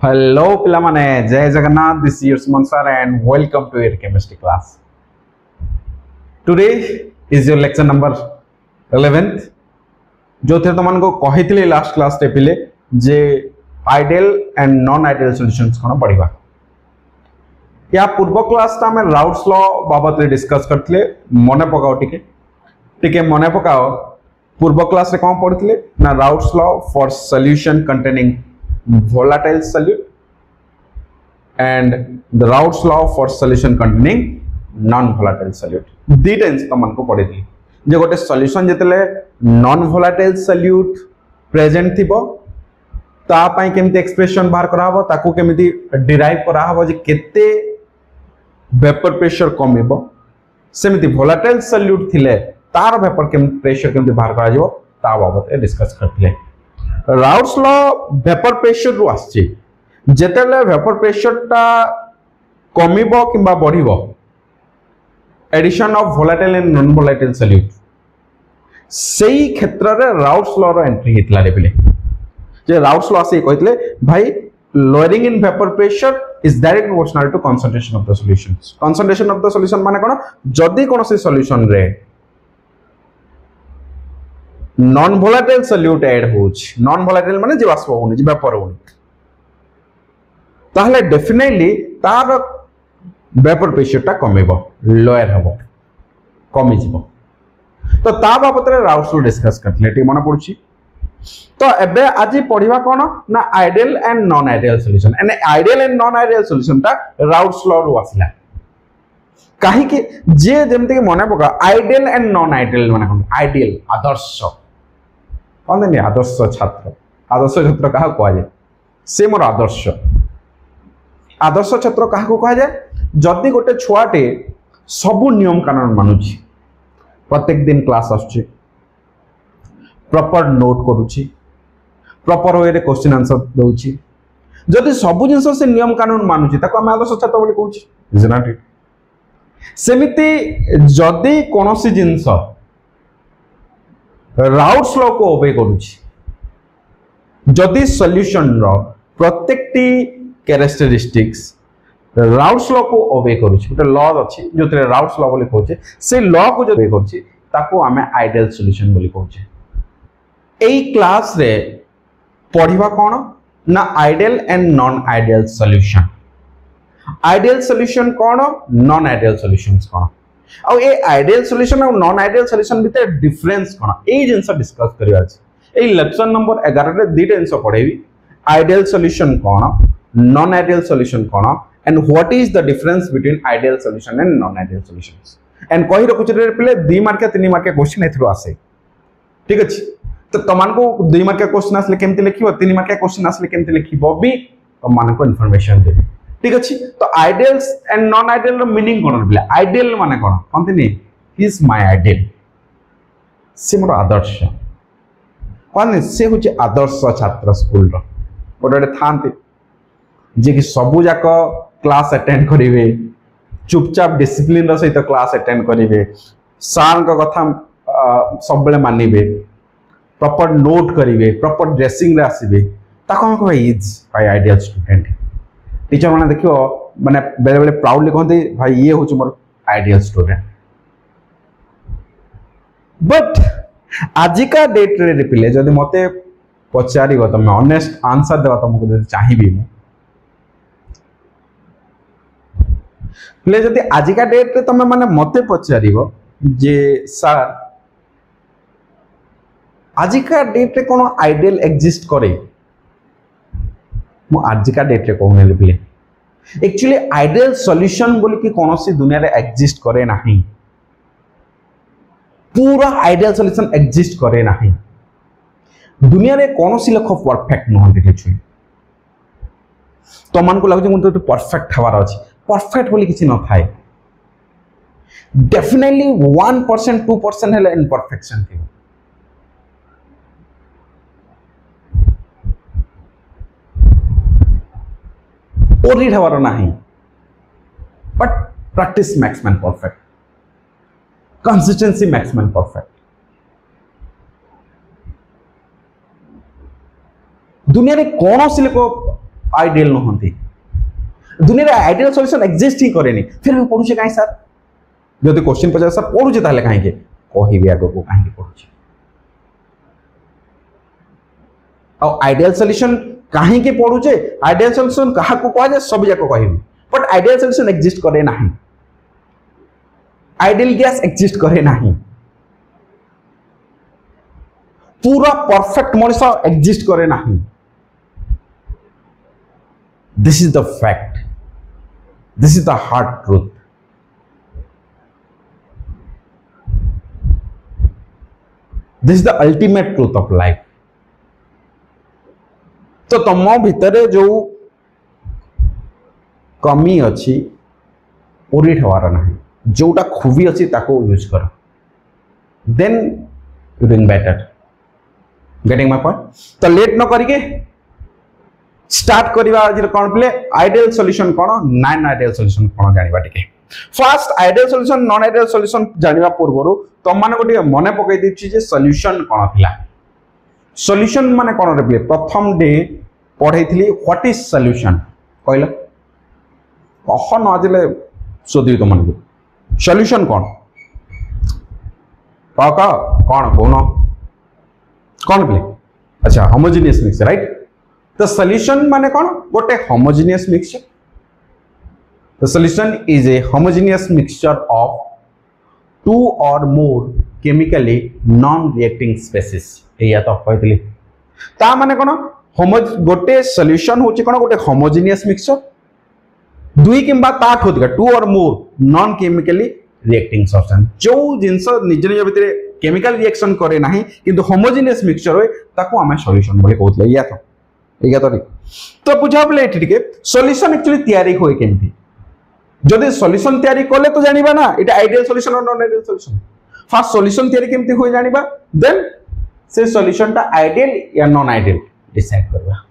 Hello, Pilamane. Jai Jagannath. This is your Suman sir, and welcome to your chemistry class. Today is your lecture number 11th. जो थे तुमन को कहितले last class रे पिले जे ideal and non ideal solutions कोन पढिबा या पूर्व क्लास ता में राउट्स लॉ बाबत रे डिस्कस करथले मने पकाओ टिके मने पकाओ पूर्व क्लास रे कोन पढितले ना routes law for solution containing volatile solute and the Raoult's law for solution containing non volatile solute दीटा जिंस तमन को पढे थी जे गोटे सॉल्यूशन जेतले नॉन volatile solute प्रेजेंट थिबो ता पई केमती एक्सप्रेशन बाहर करा हबो ताकू केमती डिराइव करा हबो जे केते वेपर प्रेशर कमिबो सेमती volatile solute थिले तार वेपर प्रेशर केमती बाहर करा जिवो ता बाबत ए डिस्कस करथिले Raoult's law वेपर प्रेशर रु आछि जेतेले वेपर प्रेशर ता कमिबो किबा बढ़िबो addition of volatile and non volatile solute सेही क्षेत्र रे Raoult's law रो एंट्री हितला रे बिले जे Raoult's law से कहितले भाई lowering in vapor pressure is directly proportional to concentration of the solutions concentration of the solution माने कोन जदी कोन से सॉल्यूशन रे नॉन volatile solute ऐड होछ नॉन volatile माने जे बाष्प होनी जे वेपर होनी ताहले डेफिनेटली तार वेपर प्रेशर ता कमेबो लोअर हबो कमी जिवो तो ता बाबत रे Raoult's law डिस्कस करथले टी मने पडुची तो एबे आज पढिबा कोन ना ideal and non ideal solution and ideal and non ideal solution ता Raoult's law रु आसिला काहे कि जे जेमते कि मने पका आइडियल एंड नॉन आइडियल माने कोन आइडियल आदर्श कोन आदर्श छात्र कहा कह जाए से मोर आदर्श आदर्श छात्र कहा कह जाए जदि गोटे छुआटे सबु नियम कानून मानुची प्रत्येक दिन क्लास आछी प्रॉपर नोट करूची प्रॉपर वे रे क्वेश्चन आंसर दोची जदि सबु जिंस से नियम कानून मानुची ताको हम आदर्श छात्र बोली कहूची इज नॉट इट सेमिति जदि कोनोसी जिंस Raoult's law को ओबे करूची जदि सॉल्यूशन रो प्रत्येकटी कैरेक्टरिस्टिक्स Raoult's law को ओबे करूची गोटे लॉ अछि जोते Raoult's law बोली कहूचे से लॉ को जो ओबे करूची ताको हमें आइडियल सॉल्यूशन बोली कहूचे एई क्लास रे पढिबा कोन ना ideal and non ideal solution ideal solution कोन नॉन आइडियल सॉल्यूशंस कोन आ ए आइडियल सॉल्यूशन और नॉन आइडियल सॉल्यूशन भीतर डिफरेंस कोन ए जिंस डिस्कस करिया अछि ए लेक्चर नंबर 11 रे दीटा जिंस पढेबी आइडियल सॉल्यूशन कोन नॉन आइडियल सॉल्यूशन कोन and what is the difference between ideal solution and non ideal solutions and कहि रखुछ रे पिले 2 मार्क या 3 मार्क क्वेश्चन एथरो आसे ठीक अछि तो तमान को 2 मार्क क्वेश्चन आसले केमति लिखिबो 3 मार्क क्वेश्चन आसले केमति लिखिबो भी तमान को इंफॉर्मेशन देबे ठीक अछि तो आइडियल्स एंड नॉन आइडियल रो मीनिंग कोन बिले आइडियल माने कोन कोनथि ही इज माय आइडियल से मोर आदर्श कोन से होचे आदर्श छात्र स्कूल रो गोटे थांते जे कि सबु जाक क्लास अटेंड करिवे चुपचाप डिसिप्लिन रो सहित क्लास अटेंड करिवे सार को कथा सब बेले मानिबे प्रॉपर नोट करिवे प्रॉपर ड्रेसिंग रे आसीबे ताको हम कहै is my ideal student teacher माने देखियो माने बेले बेले प्राउडली कहते भाई ये होच मोर आइडियल स्टूडेंट बट आजिका डेट रे रिपिले जदि मते पचारिबो त मैं ऑनेस्ट आंसर देबा तुमको जदि चाहिबी मु प्ले जदि आजिका डेट रे तमे माने मते पचारिबो जे सर आजिका डेट रे कोनो आइडियल एग्जिस्ट करे मु आजिका डेट रे कहूने रिपिले एक्चुअली आइडियल सॉल्यूशन बोली कि कोनोसी दुनिया रे एग्जिस्ट करे नाही पूरा आइडियल सॉल्यूशन एग्जिस्ट करे नाही दुनिया रे कोनोसी लोक परफेक्ट नहंती किछु तो मन को लागु जे मुते परफेक्ट हवार अछि परफेक्ट बोली किछि न थाए डेफिनेटली 1% 2% हेले इम्परफेक्शन थी और रीड हवार नहीं but practice max man perfect consistency max man perfect दुनिया रे कौन सी लोक आइडियल नुहंती दुनिया रे आइडियल सॉल्यूशन एग्जिस्ट ही करेनी फिर भी पढुचे काहे सर जदि क्वेश्चन पचार सर पढुचे ताले काहे के कहिबे आगो को काहे पढुचे और आइडियल सॉल्यूशन काहे के पढुचे आइडियल सॉल्यूशन कहा को कह जे सब जाको कहिबी बट आइडियल सॉल्यूशन एग्जिस्ट करे नाही आइडियल गैस एग्जिस्ट करे नाही पूरा परफेक्ट मनुष्य एग्जिस्ट करे नाही this is the fact this is the hard truth this is the ultimate truth of life तो तुम भितर जो कमी अच्छी पूरी ठवार ना जोटा खूबी अच्छी ताको यूज कर then you doing better getting my point तो लेट न करके स्टार्ट करवा आज कौन प्ले आइडियल सॉल्यूशन कौन नॉन आइडियल सॉल्यूशन कौन जानिबा टिके first ideal solution non ideal solution जानिबा पूर्वरु तुम माने गोटे मने पकई दिछि जे सॉल्यूशन कौन थिला सॉल्यूशन माने कौन रे प्ले प्रथम डे पढ़ाई व्हाट इज सॉल्यूशन कहला कह न आजिले सोदी तुम सॉल्यूशन कौन कह कौन कौन कौन प्ले अच्छा होमोजेनियस मिक्सचर राइट तो सॉल्यूशन माने कौन गोटे homogeneous mixture the solution is a homogeneous mixture of two or more chemically non reacting species एया तो कहतली ता माने कोन गोटे सॉल्यूशन होची कोन गोटे होमोजेनियस मिक्सचर दुई किंबा ताठ होतिका to or more non chemically reacting substance जो जिंस निज निज भितर केमिकल रिएक्शन करे नाही किंतु होमोजेनियस मिक्सचर होय ताको आमे सॉल्यूशन बोले कहतले या तो तो बुझा बोले एठी टिके सॉल्यूशन एक्चुअली तयारी होय केमती जदि सॉल्यूशन तयारी कोले तो जानिबा ना एटा आइडियल सॉल्यूशन और non ideal solution first solution तयारी केमती होय जानिबा देन से सॉल्यूशन ता आइडियल या नॉन आइडियल डिसाइड करबा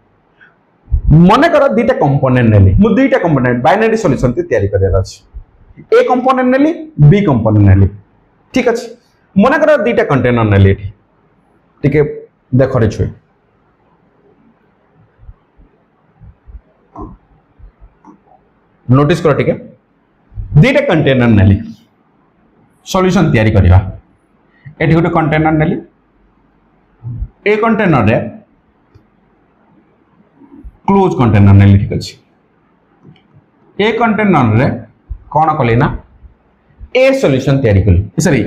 मने कर दुईटा कंपोनेंट नेली मु दुईटा कंपोनेंट बाइनरी सॉल्यूशन ते तयारी करबा अछि ए कंपोनेंट नेली बी कंपोनेंट नेली ठीक अछि मने कर दुईटा कंटेनर नेली एठी ठीक है देखो रे छुई नोटिस करो ठीक है दुईटा कंटेनर नेली सॉल्यूशन तयारी करबा एठी गोटे कंटेनर नेली ए कंटेनर रे क्लोज कंटेनर नेली ठीक अछि ए कंटेनर रे कोन कले ना ए सॉल्यूशन तयारी कली सॉरी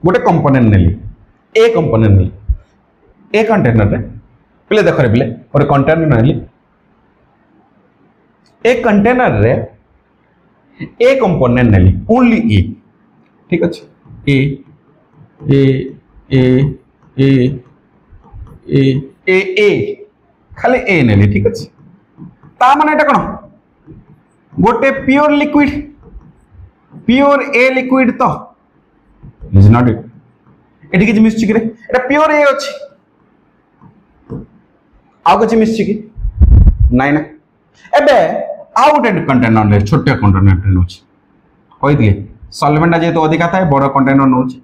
गोटे कंपोनेंट नेली ए कंपोनेंट नेली ए कंटेनर रे पहले देखो रे पहले और कंटेनर नेली ए कंटेनर रे ए कंपोनेंट नेली ओनली ए ठीक अछि ए ए ए ए ए ए ए खाली ए नेली ठीक अछि ता माने एटा कोन गोटे pure liquid pure a liquid तो इज नॉट इट एठी किछ मिसछि कि रे एटा प्योर ए अछि आ किछ मिसछि कि नाइ ना एबे आ गोटे कंटेनर रे छोटे कंटेनर नोछि कहि दिए सॉल्वेंट जे तो अधिका थाए बड़ कंटेनर नोछि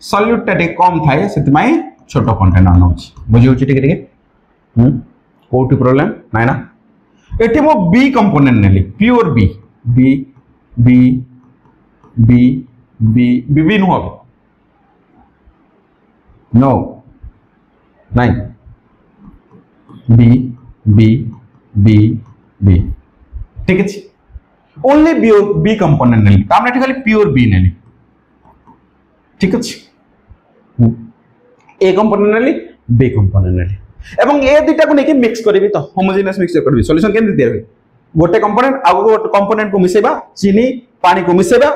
सॉल्यूट टे कम थाए सेति माई छोटो कंटेनर नोछि बुझिउछि ठीक ठीक कोटी प्रॉब्लम नाइ ना एठी मो बी कंपोनेंट नेली pure B B B B B B B no no नाइ बी बी बी बी ठीक है ओनली बी कंपोनेंट नेली तामने एठी खाली प्योर बी नेली ठीक अछि ए कंपोनेंट नेली बी कंपोनेंट नेली एवं ए दुटा को नेकी मिक्स करबी तो होमोजेनियस मिक्स करबी सॉल्यूशन केमति तयार होई गोटे कंपोनेंट आ गोटे कंपोनेंट को मिसेबा चीनी पानी को मिसेबा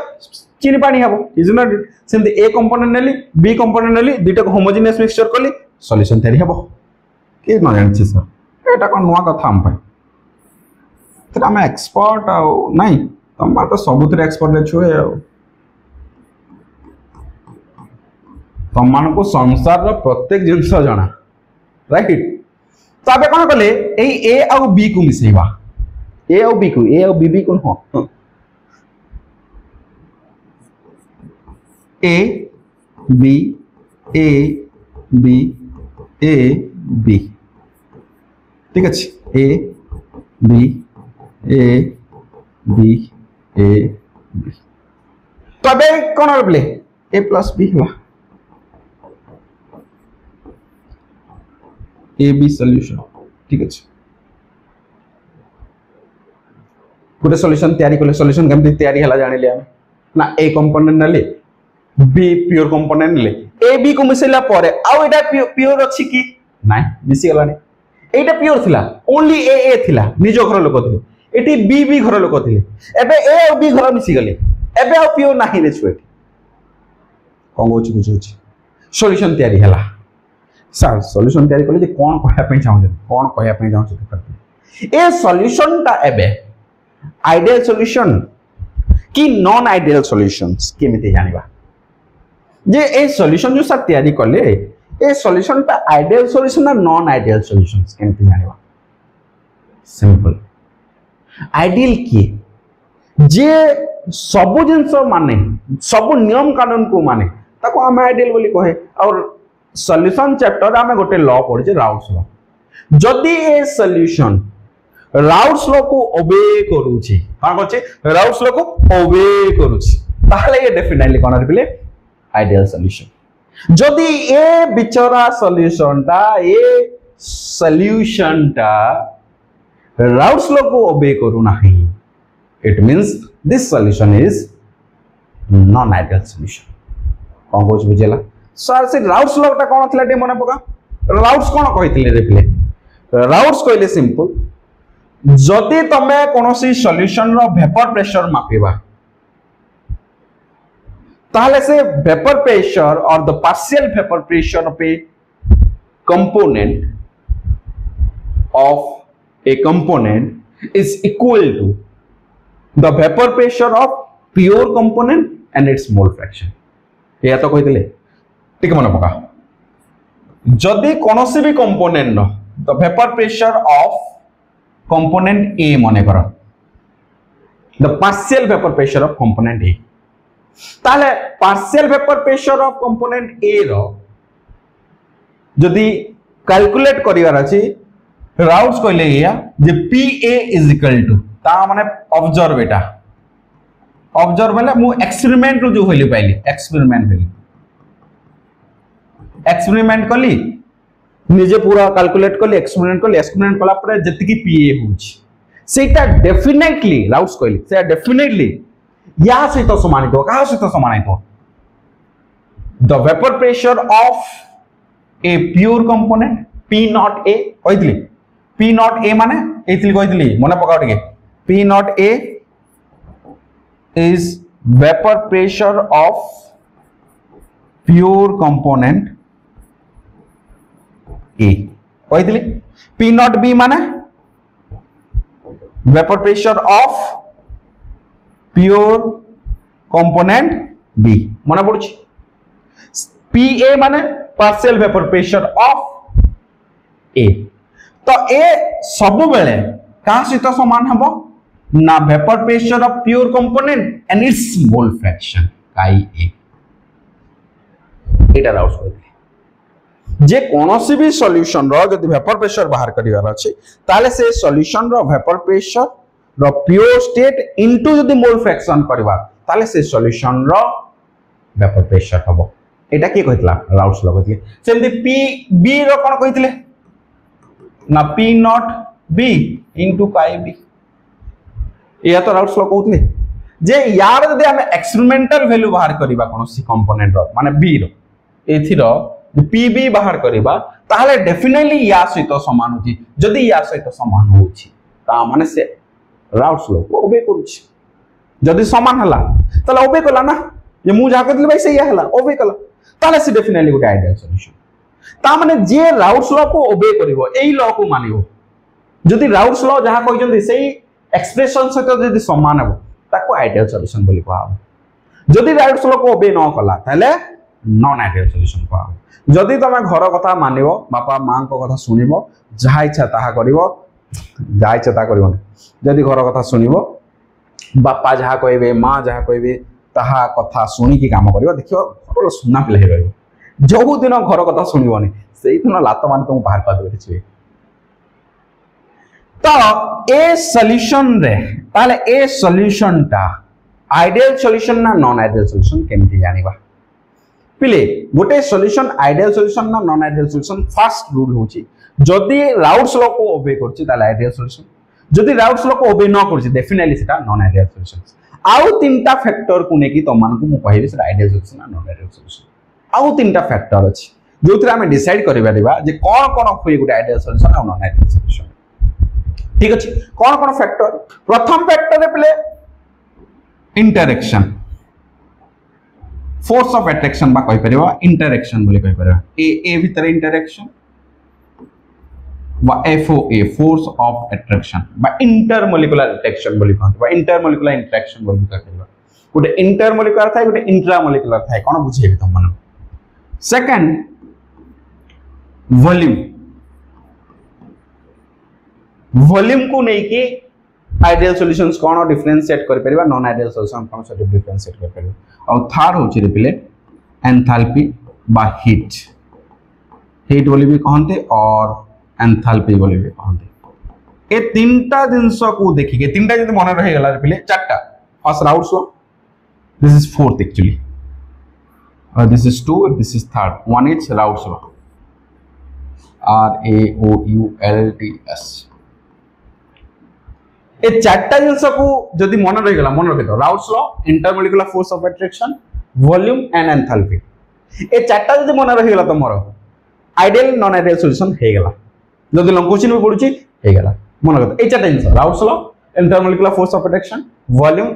चीनी पानी हबो इज नॉट सेमते ए कंपोनेंट नेली बी कंपोनेंट नेली दुटा को होमोजेनियस मिक्सचर करली सॉल्यूशन तयार हबो के न जानछि सर एटा कोन नुवा कथा हम पाई त हम एक्सपर्ट आ नाही तम तो सबुतरे एक्सपर्ट रे छुए तम मान को संसार रो प्रत्येक जिंस जाना राइट तो आबे कोन कले ए आ बी को मिसेबा ए आ बी बी कोन हो A B A B A B ठीक अच्छे A B A B A B तो अबे कौन बोले ए प्लस बी है ए बी सॉल्यूशन ठीक अच्छे गोटे सॉल्यूशन तैयारी कले सॉल्यूशन केमती तैयारी हला जानि ले ना ए कंपोनेंट नले बी प्योर कंपोनेंट ले ए बी को मिसेला परे आउ एटा प्योर अछि की नाही मिसी गलानी एटा प्योर थिला ओनली ए थिला निजो घर लोक थिले एटी बी घर लोक थिले एबे ए और बी घर मिसी गले एबे आउ प्योर नाही रे छुए कोन होछि बुझुछि सॉल्यूशन तैयारी हला सर सॉल्यूशन तैयारी कले जे कोन कहया पे चाहौ ए सॉल्यूशन ता एबे आइडियल सॉल्यूशन कि नॉन आइडियल सॉल्यूशंस केमिति जानिबा जे ए सॉल्यूशन जो सर तैयारी कले ए सॉल्यूशन ता आइडियल सॉल्यूशन ना नॉन आइडियल सॉल्यूशंस केमिति जानिबा सिंपल आइडियल की जे सब जिंस माने सब नियम कानून को माने ताको हम आइडियल बोली कहे और सॉल्यूशन चैप्टर में गोटे लॉ पढ़े राउट्स लॉ जदि ए सॉल्यूशन राउट्स लॉ को ओबे करूची हां कहचे राउट्स लॉ को ओबे करूची ताहले ये डेफिनेटली कोन रिप्ले आइडियल सॉल्यूशन जदि ए बिचरा सॉल्यूशन टा राउट्स लॉ को ओबे करू नाही it means this solution is non ideal solution कोन कहछ बुझेला सर से राउट्स लॉ टा कोन थला डे मने पका राउट्स कोन कहितले रिप्ले राउट्स कहले सिंपल जदि तमे कोनोसी सॉल्यूशन रो वेपर प्रेशर मापिबा ताहले से वेपर प्रेशर और the partial vapour pressure of A component of a component is equal to the vapor pressure of pure component and its mole fraction या तो कहितले ठीक मन पका जदि कोनोसी भी कंपोनेंट नो the vapour pressure of component A माने करो the partial vapour pressure of component A ताले partial vapour pressure of component A रो जदि कैलकुलेट करिवार अछि राउट्स कहले या जे pa इज इक्वल टू ता माने ऑब्जर्व एटा ऑब्जर्व वाला मु एक्सपेरिमेंट रो जो होइले पाइली एक्सपेरिमेंट कली निजे पूरा कैलकुलेट कली एक्सपेरिमेंट कला पर जति की pa होछि सेटा डेफिनेटली राउट्स कहली से डेफिनेटली या से तो समान तो का से तो समान तो the vapour pressure of a pure component P nought A कहितली P nought A माने एथिली कहितली मने पकाउ टिके P nought A is vapor pressure of pure component A कहितली P nought B माने vapor pressure of pure component B मने पड़छि PA माने partial vapour pressure of ए तो ए सब बेले का सहित समान हबो ना vapour pressure of pure component and it's mole fraction काई ए एटा राउट्स होते जे कोनोसी भी सॉल्यूशन रो जदि वेपर प्रेशर बाहर करिवार अछि ताले से सॉल्यूशन रो वेपर प्रेशर रो प्योर स्टेट इनटू जदि मोल फ्रैक्शन करबा ताले से सॉल्यूशन रो वेपर प्रेशर हबो एटा के कहितला राउट्स लॉ कहितले सेमति पी बी रो कोन कहितले ना P नॉट B इनटू पाई B या तो राउट्स लॉ कहतले जे यार जदि हम एक्सपेरिमेंटल वैल्यू बाहर करबा कोनोसी कंपोनेंट रो माने B रो एथि रो PB बाहर करबा ताहले डेफिनेटली या सहित समान होची जदि या सहित समान होची ता माने से राउट्स लॉ को ओबे करूची जदि समान हला ताले ओबे कला ना जे मु जा कहतले भाई से या हला ओबे कला ताले से डेफिनेटली गोटे आइडियल सॉल्यूशन ता माने जे राउट्स लॉ को ओबे करिवो एई लॉ को मानिवो जदि राउट्स लॉ जहा कहिजंती सेही एक्सप्रेशन सहित जदि समान हो ताको आइडियल सॉल्यूशन बोली कहबो जदि राउट्स लॉ को ओबे न कला ताले नॉन आइडियल सॉल्यूशन कहबो जदि तमे घर कथा मानिवो बापा मां को कथा सुनिवो जहा इच्छा ताहा करिवो जहा इच्छा ता करिवो जदि घर कथा सुनिवो बापा जहा कहबे मां जहा कहबे ताहा कथा सुनी की काम करिवो देखियो घर सुना पिले रहइबो जो दिन घर कथा सुनिवोनी सेही दिन लात मान तुम बाहर कर देबे छी तो ए सॉल्यूशन रे ताले ए सॉल्यूशन टा आइडियल सॉल्यूशन ना नॉन आइडियल सॉल्यूशन केमती जानिबा पिले गोटे सॉल्यूशन आइडियल सॉल्यूशन ना non ideal solution first rule होची जदी राउट्स लॉ को ओबे करछि ताले आइडियल सॉल्यूशन जदी राउट्स लॉ को ओबे न करछि डेफिनेटली सेटा नॉन आइडियल सॉल्यूशन आउ तीनटा फैक्टर को नेकी तो मान को मु कहबी सेटा आइडियल सॉल्यूशन ना नॉन आइडियल सॉल्यूशन आउ तीनटा फैक्टर अछि जोथरा हमें डिसाइड करि परिबा जे कोन कोन होई गोटे आइडियल सॉल्यूशन आ नॉन आइडियल सॉल्यूशन ठीक अछि कोन कोन फैक्टर प्रथम फैक्टर रे पले इंटरेक्शन फोर्स ऑफ अट्रैक्शन बा कहि परिबा इंटरेक्शन बोली कहि परिबा ए भीतर इंटरेक्शन बा एफओए फोर्स ऑफ अट्रैक्शन बा इंटरमोलिकुलर अट्रैक्शन बोली कहत बा इंटरमोलिकुलर इंटरेक्शन बोली कहि परिबा गोटे इंटरमोलिकुलर थाय गोटे इंट्रामोलिकुलर थाय कोन बुझेबी तुम मन सेकंड वॉल्यूम वॉल्यूम को नहीं कि आइडियल सॉल्यूशंस कोन डिफरेंशिएट कर परिबा नॉन आइडियल सॉल्यूशन कोन से डिफरेंशिएट कर परिबा और थर्ड होची रे पिले एंथैल्पी बा हीट हीट बोली भी कहते और एंथैल्पी बोली भी कहते ए तीनटा जिंस को देखि के तीनटा जदी मन रहि गला रे पिले चारटा first Raoult's law this is fourth actually this is 2 this is third one is Raoult's law RAOULTS ए चारटा जिंस को जदी मन रहि गला मन रखितो Raoult's law intermolecular force of attraction volume and enthalpy ए चारटा जदी मन रहि गला तमरो आइडियल नॉन आइडियल सॉल्यूशन हे गला जदी लॉन्ग क्वेश्चन में पडुची हे गला मन रखितो ए चारटा जिंस Raoult's law intermolecular force of attraction volume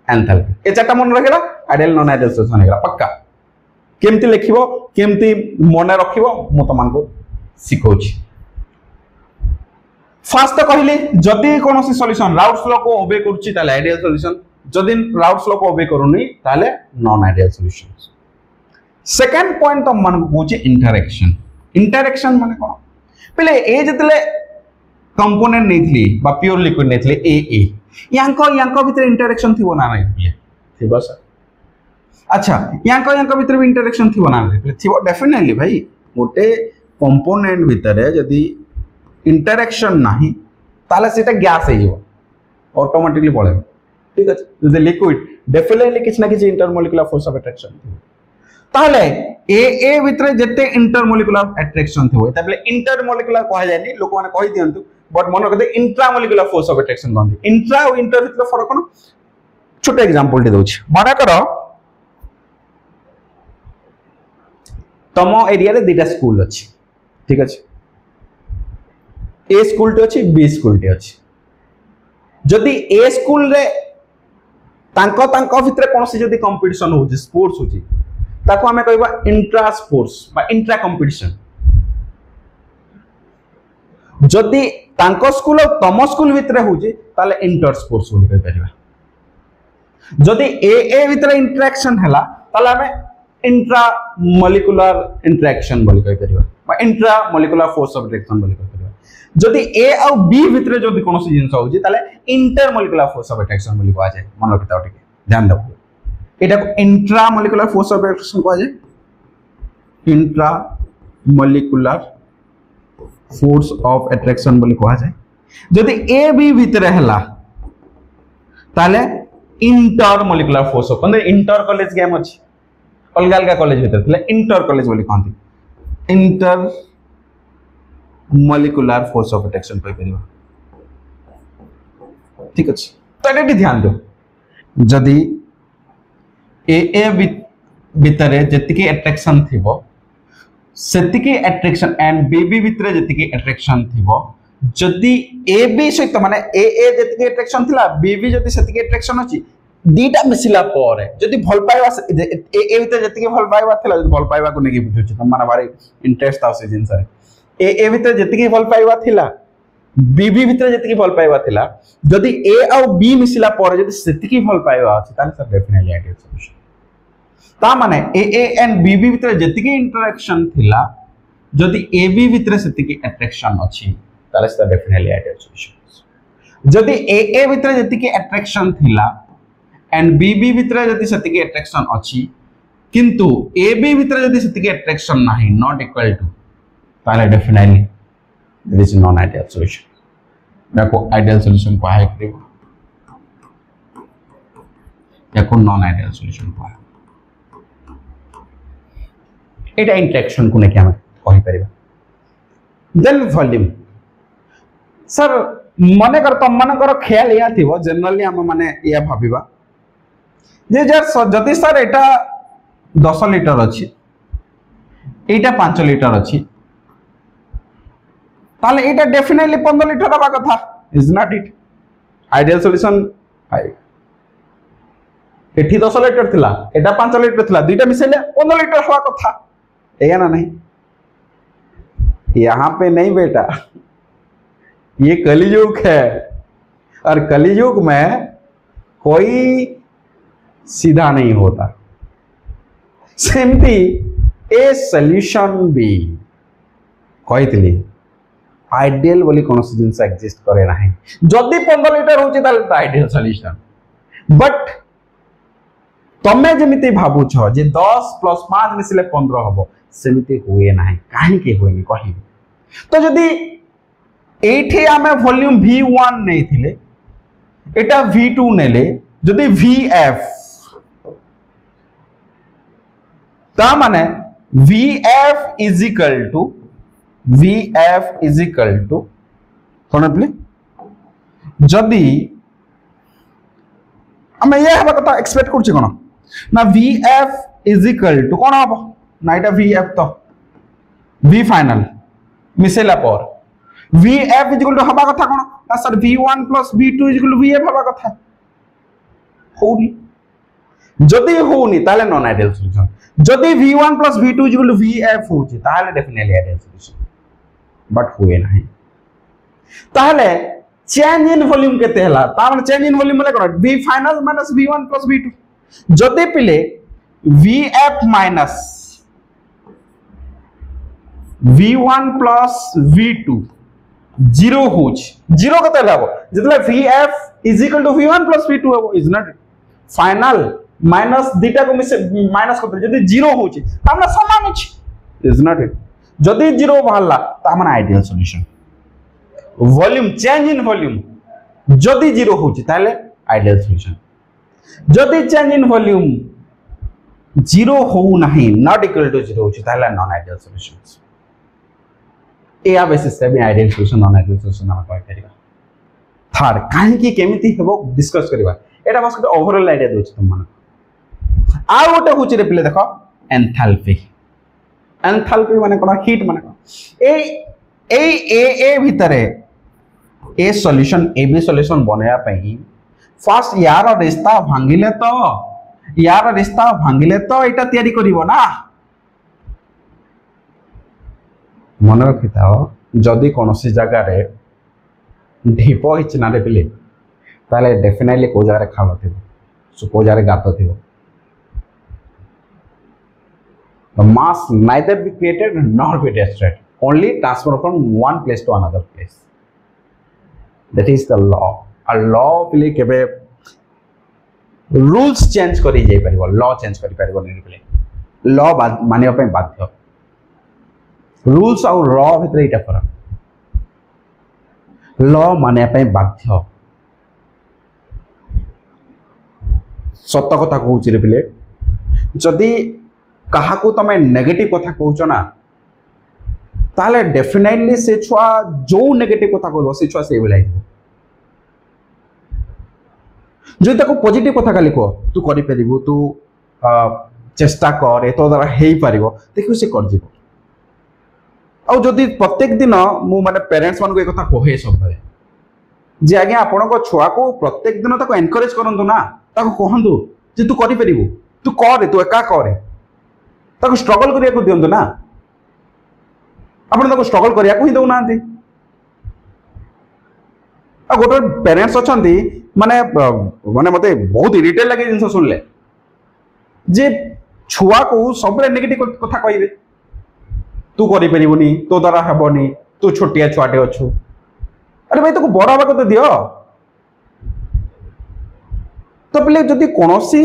enthalpy ए चारटा मन रहि गला आइडियल नॉन आइडियल सॉल्यूशन हे गला पक्का केमती लिखिबो केमती मन रखिबो मु तमान को सिखौछि फर्स्ट तो कहली जदी कोनोसी सॉल्यूशन राउट्स लॉ को ओबे करछि ताले आइडियल सॉल्यूशन जदी राउट्स लॉ को ओबे करूनी ताले non ideal solution second point तो मन को पूछे इंटरेक्शन इंटरेक्शन माने कोन पहले ए जतले कंपोनेंट नेथली बा प्योर लिक्विड नेथले ए यांको भीतर इंटरेक्शन थिबो ना नै थिबो सर अच्छा यांको भीतर भी इंटरेक्शन थिबो ना नै थिबो डेफिनेटली भाई गोटे कंपोनेंट भीतर जदी इंटरेक्शन नहीं ताले सेटा गैस हे जिवो ऑटोमेटिकली पळे ठीक अछि जदी लिक्विड डेफिनेटली किछ ना किछ इंटरमोलिकुलर फोर्स ऑफ अट्रैक्शन थिबो ताले ए भीतर जते इंटरमोलिकुलर अट्रैक्शन थिबो ताबले इंटरमोलिकुलर कह जायनी लोक माने कहि दियंतु बट मन करते इंट्रामोलिकुलर फोर्स ऑफ अट्रैक्शन कहंती इंट्रा और इंटर भीतर फरक कोन छोटे एग्जांपल दे दोछि माना करो तमो एरिया रे दुटा स्कूल अछि ठीक अछि ए स्कूल टे अछि बी स्कूल टे अछि जदी ए स्कूल रे तांको भितर कोन से जदी कंपटीशन हो स्पोर्ट्स होची ताको हमें कहबा इंट्रा स्पोर्ट्स बा इंट्रा कंपटीशन जदी तांको स्कूल और तम स्कूल भितर होची ताले इंटर स्पोर्ट्स बोली कहि परिबा जदी ए भितर इंटरेक्शन हला ताले हमें इंट्रा मॉलिक्यूलर इंटरेक्शन बोली कहि परिबा बा intra molecular force of attraction बोली कहि परिबा जदी ए और बी भितर जदी कोनोसी जिंस होची ताले intermolecular force of attraction बोली कहा जाय मन रखिताओ ठीक ध्यान दो एटा intramolecular force of attraction कहा जाय intramolecular force of attraction बोली कहा जाय जदी ए बी भितर हला ताले इंटर मॉलिक्यूलर फोर्स ऑफ म्हणजे इंटर कॉलेज गेम अछि अलग अलग कॉलेज भीतर थिले इंटर कॉलेज बोली कहंती intermolecular force of attraction कहि परिबा ठीक अछि तो एटी ध्यान दो जदी ए भीतर जतिके अट्रैक्शन थिबो सेतिके अट्रैक्शन एंड बी भीतर जतिके अट्रैक्शन थिबो जदी ए बी सहित माने ए जतिके अट्रैक्शन थिला बी जदी सेतिके अट्रैक्शन अछि दीटा मिसिला पर जदी भल पाइबा ए भीतर जतिके भल पाइबा थिला जदी भल पाइबा को नेकी बुझुछ त माने बारे इंटरेस्ट आ से जिंस ए भीतर जतिके भल पाइबा थिला बी भीतर जतिके भल पाइबा थिला जदी ए और बी मिसिला पर जदी सेतिके भल पाइबा अछि ताले सर डेफिनेटली आइडियल सॉल्यूशन ता माने ए एंड बी भीतर जतिके इंटरेक्शन थिला जदी ए बी भीतर सेतिके अट्रैक्शन अछि ताले सर डेफिनेटली आइडियल सॉल्यूशन जदी ए भीतर जतिके अट्रैक्शन थिला एंड बी भीतर जदी सेतिके अट्रैक्शन अछि किंतु ए बी भीतर जदी सेतिके अट्रैक्शन नाही नॉट इक्वल टू ताले definitely this is non ideal solution याको आइडियल सॉल्यूशन कहा करिवो याको नॉन आइडियल सॉल्यूशन कहा एटा इंटरेक्शन को लेके हम कहि परिबा देन वॉल्यूम सर मन कर तुम मन कर ख्याल या थिबो जनरली हम माने या भाबिबा जे जदि सर एटा 10 लिटर अछि एटा 5 लिटर अछि ताले एटा डेफिनेटली 15 लिटर हवा कथा is not it ideal solution एठी 10 लिटर थिला एटा 5 लिटर थिला दुईटा मिसेले 15 लिटर हवा कथा एया ना नहीं यहां पे नहीं बेटा ये कलियुग है और कलियुग में कोई सीधा नहीं होता सेमती ए सॉल्यूशन भी कही आइडियल बोली कौन सी जिनस एग्जिस्ट करे ना जदि 15 लिटर होची ताले तो आइडियल सॉल्यूशन बट तमे जेमिति भाबुछ जे 10 + 5 मिसले 15 हबो सेमिति हुए ना काहे के होइनी कहि तो जदि एठी आमे वॉल्यूम V1 नहीं थिले एटा V2 नेले जदि VF ता माने VF इज इक्वल टू कोन प्ले जदि हम ये हबा कथा एक्सपेक्ट करछि कोन ना VF इज इक्वल टू कोन हबो ना एटा VF तो V फाइनल मिसेला पर VF इज इक्वल टू हबा कथा कोन ना sir V1 + V2 is equal to VF हबा कथा होनी जदि होनी ताले नॉन आइडियल सॉल्यूशन जदि V1 + V2 is equal to VF होची ताले डेफिनेटली आइडियल सॉल्यूशन बट हुए नहीं ताले चेंज इन वॉल्यूम केते हला ता माने चेंज इन वॉल्यूम माने कोन V फाइनल - V1 + V2 जदि पिले VF - V1 + V2 0 होची 0 केते हलाबो जतले VF is equal to V1 + V2 हबो इज नॉट फाइनल माइनस दीटा को मिसे माइनस करते जदि 0 होची ता माने समान होची इज नॉट इट जदि 0 बाहरला ता माने ideal solution volume change in volume जदि 0 होची ताले आइडियल सॉल्यूशन जदि चेंज इन वॉल्यूम 0 हो नाही नॉट इक्वल टू 0 होची ताले नॉन आइडियल सॉल्यूशंस एया बेसिस से भी ideal solution non ideal solution हम कहि करिबा थर्ड काहे की केमिति हेबो डिस्कस करिबा एटा बस ओवरऑल आइडिया दोछ तुम मन आ गोटे होची रे पिले देखो एंथैल्पी एंथैल्पी माने कोन हीट माने कोन ए भितरे A solution A B solution बनाया पई फर्स्ट यार रिश्ता भांगिले तो एटा तयारी करिवो ना मन रखिथाओ जदि कोनोसी जगह रे ढीप हिचना रे पिले ताले डेफिनेटली को जगह रे खाल थिबो सो को जगह रे गात थिबो the mass neither be created nor be destroyed only transfer from one place to another place that is the law a law पिले केबे rules change करी जाई परिबो law change करी परिबो नै पिले law मानियो पे बाध्य rules और law भितर इटा फरक law माने पे बाध्य सत्य कथा कहूची रे पिले जदि कहा को तमे नेगेटिव कथा कहउछ ना ताले डेफिनेटली से छुआ जो नेगेटिव कथा कहबो से छुआ से बेलाई जो ताको पॉजिटिव कथा खाली को तू करि परिबो तू चेष्टा कर ए तो द्वारा हेई परिबो देखो से कर जिवो आ जदि प्रत्येक दिन मु माने पेरेंट्स मान को ए कथा कहे सब बेले जे आगे आपण को छुआ को प्रत्येक दिन ताको एनकरेज करंतु ना ताको कहंतु जे तू करि परिबो तू कर तू एका कर ताको स्ट्रगल करिया को दियंतु ना आपण ताको स्ट्रगल करिया को ही दउ नांती आ गोटे पेरेंट्स अछंती माने माने मते बहुत इरिटेट लागे जिंस सुनले जे छुआ को सब नेगेटिव कथा कहिबे तू करि परिबोनी तो द्वारा हेबोनी तू छोटिया छुआटे अछु अरे भाई तो बड़ा हवा को दियो तो पहले जदि कोनोसी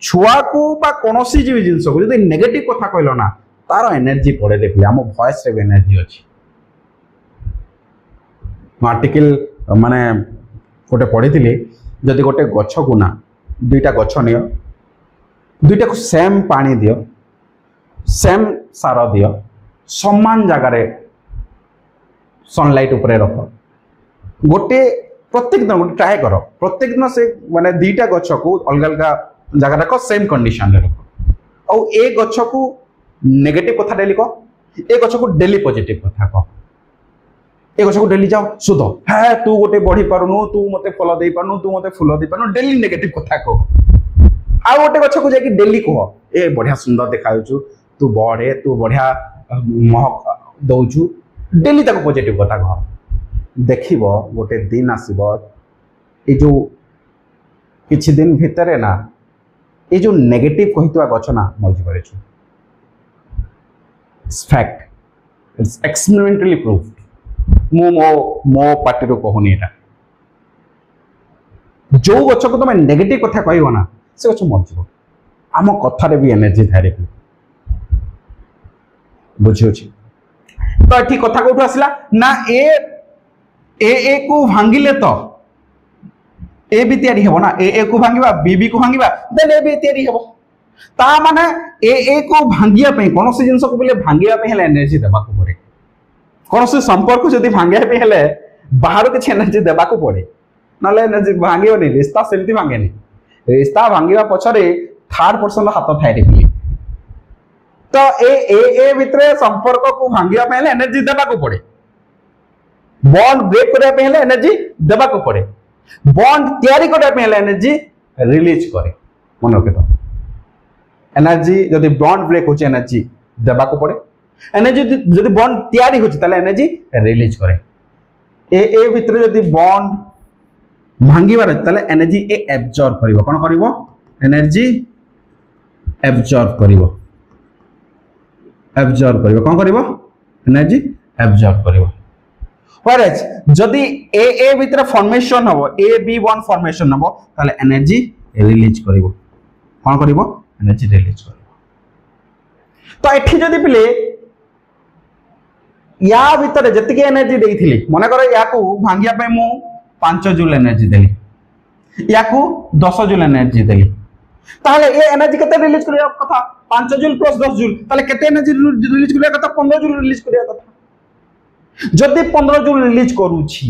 छुआ को बा कोनोसी जीव जिंस को जदि नेगेटिव कथा कहलो ना तार एनर्जी पड़े रे हम वॉइस रे एनर्जी अछि आर्टिकल माने गोटे पढ़ी जदि गोटे गछ को ना दुईटा गछ नियो दुईटा को सेम पानी दियो सेम सार दियो समान जगार सनलाइट उपरे रख गोटे प्रत्येक दिन गोटे ट्राए कर प्रत्येक दिन से माने दुईटा गछ को अलग अलग जगह रख सेम कंडीशन रे रख और ए गछ को नेगेटिव कथा डेली कह ए गछ को डेली पॉजिटिव कथा कह ए गछ को डेली जाओ सुध है तू गोटे बढ़ी पारुनु तू मते फल दे पारुनु तू मते फूल दे पारुनु डेली नेगेटिव कथा कह आ गोटे गछ को जाके डेली कह ए बढ़िया सुंदर देखाउछु तू बढ़े तू बढ़िया महक दउछु डेली ताको पॉजिटिव कथा कह देखिबो गोटे दिन आसीबो ए जो किछि दिन भितरे ना ए जो नेगेटिव कहितवा गछ ना मरि परछु it's fact it's experimentally proved मो मो मो पार्टी रो कहूनी एटा जो गछ को तुम नेगेटिव कथा कहबो ना से गछ मरि जिवो आम कथारे भी एनर्जी थारे बुझियो छी तो एठी कथा कोठु आसिला ना ए को भांगिले तो ए भी तैयारी हेबो ना ए को भांगिबा बी को भांगिबा देन ए भी तैयारी हेबो ता माने ए को भांगिया पे कोन से जिंस को बोले भांगिया पे हेले एनर्जी देबा को पड़े कोन से संपर्क जदी भांगिया पे हेले बाहर के एनर्जी देबा को पड़े नले एनर्जी भांगियो नहीं रिश्ता सेमती भांगे नहीं रिश्ता भांगिबा पछरे थर्ड पर्सन हाथ थाए रे तो ए भितरे संपर्क को भांगिया पे हेले एनर्जी देबा को पड़े बॉन्ड ब्रेक करबा पे हेले एनर्जी देबा को पड़े बॉन्ड तैयारी करबा पे हेले एनर्जी रिलीज करे मन रखे तो एनर्जी जदि बॉन्ड ब्रेक होचे एनर्जी देबा को पड़े एनर्जी जदि बॉन्ड तैयारी होचे ताले एनर्जी रिलीज करे ए भितरे जदि बॉन्ड भांगिबार ताले एनर्जी ए एब्जॉर्ब करिवो कोन करिवो एनर्जी एब्जॉर्ब करिवो कोन करिवो एनर्जी एब्जॉर्ब करिवो व्हेरेज जदि ए भितर फॉर्मेशन हबो ए बी वन फॉर्मेशन हबो ताले एनर्जी रिलीज करिवो कोन करिवो एनर्जी रिलीज करिवो तो एठी जदि पिले या भितर जतिके एनर्जी देइथिली माने कर या को भांगिया पे मु 5 जूल एनर्जी देली या को 10 जूल एनर्जी देली ताले ए एनर्जी केते रिलीज करिया कथा 5 जूल प्लस 10 जूल ताले केते एनर्जी रिलीज करिया कथा 15 जूल रिलीज करिया कथा जदि 15 जूल रिलीज करूछि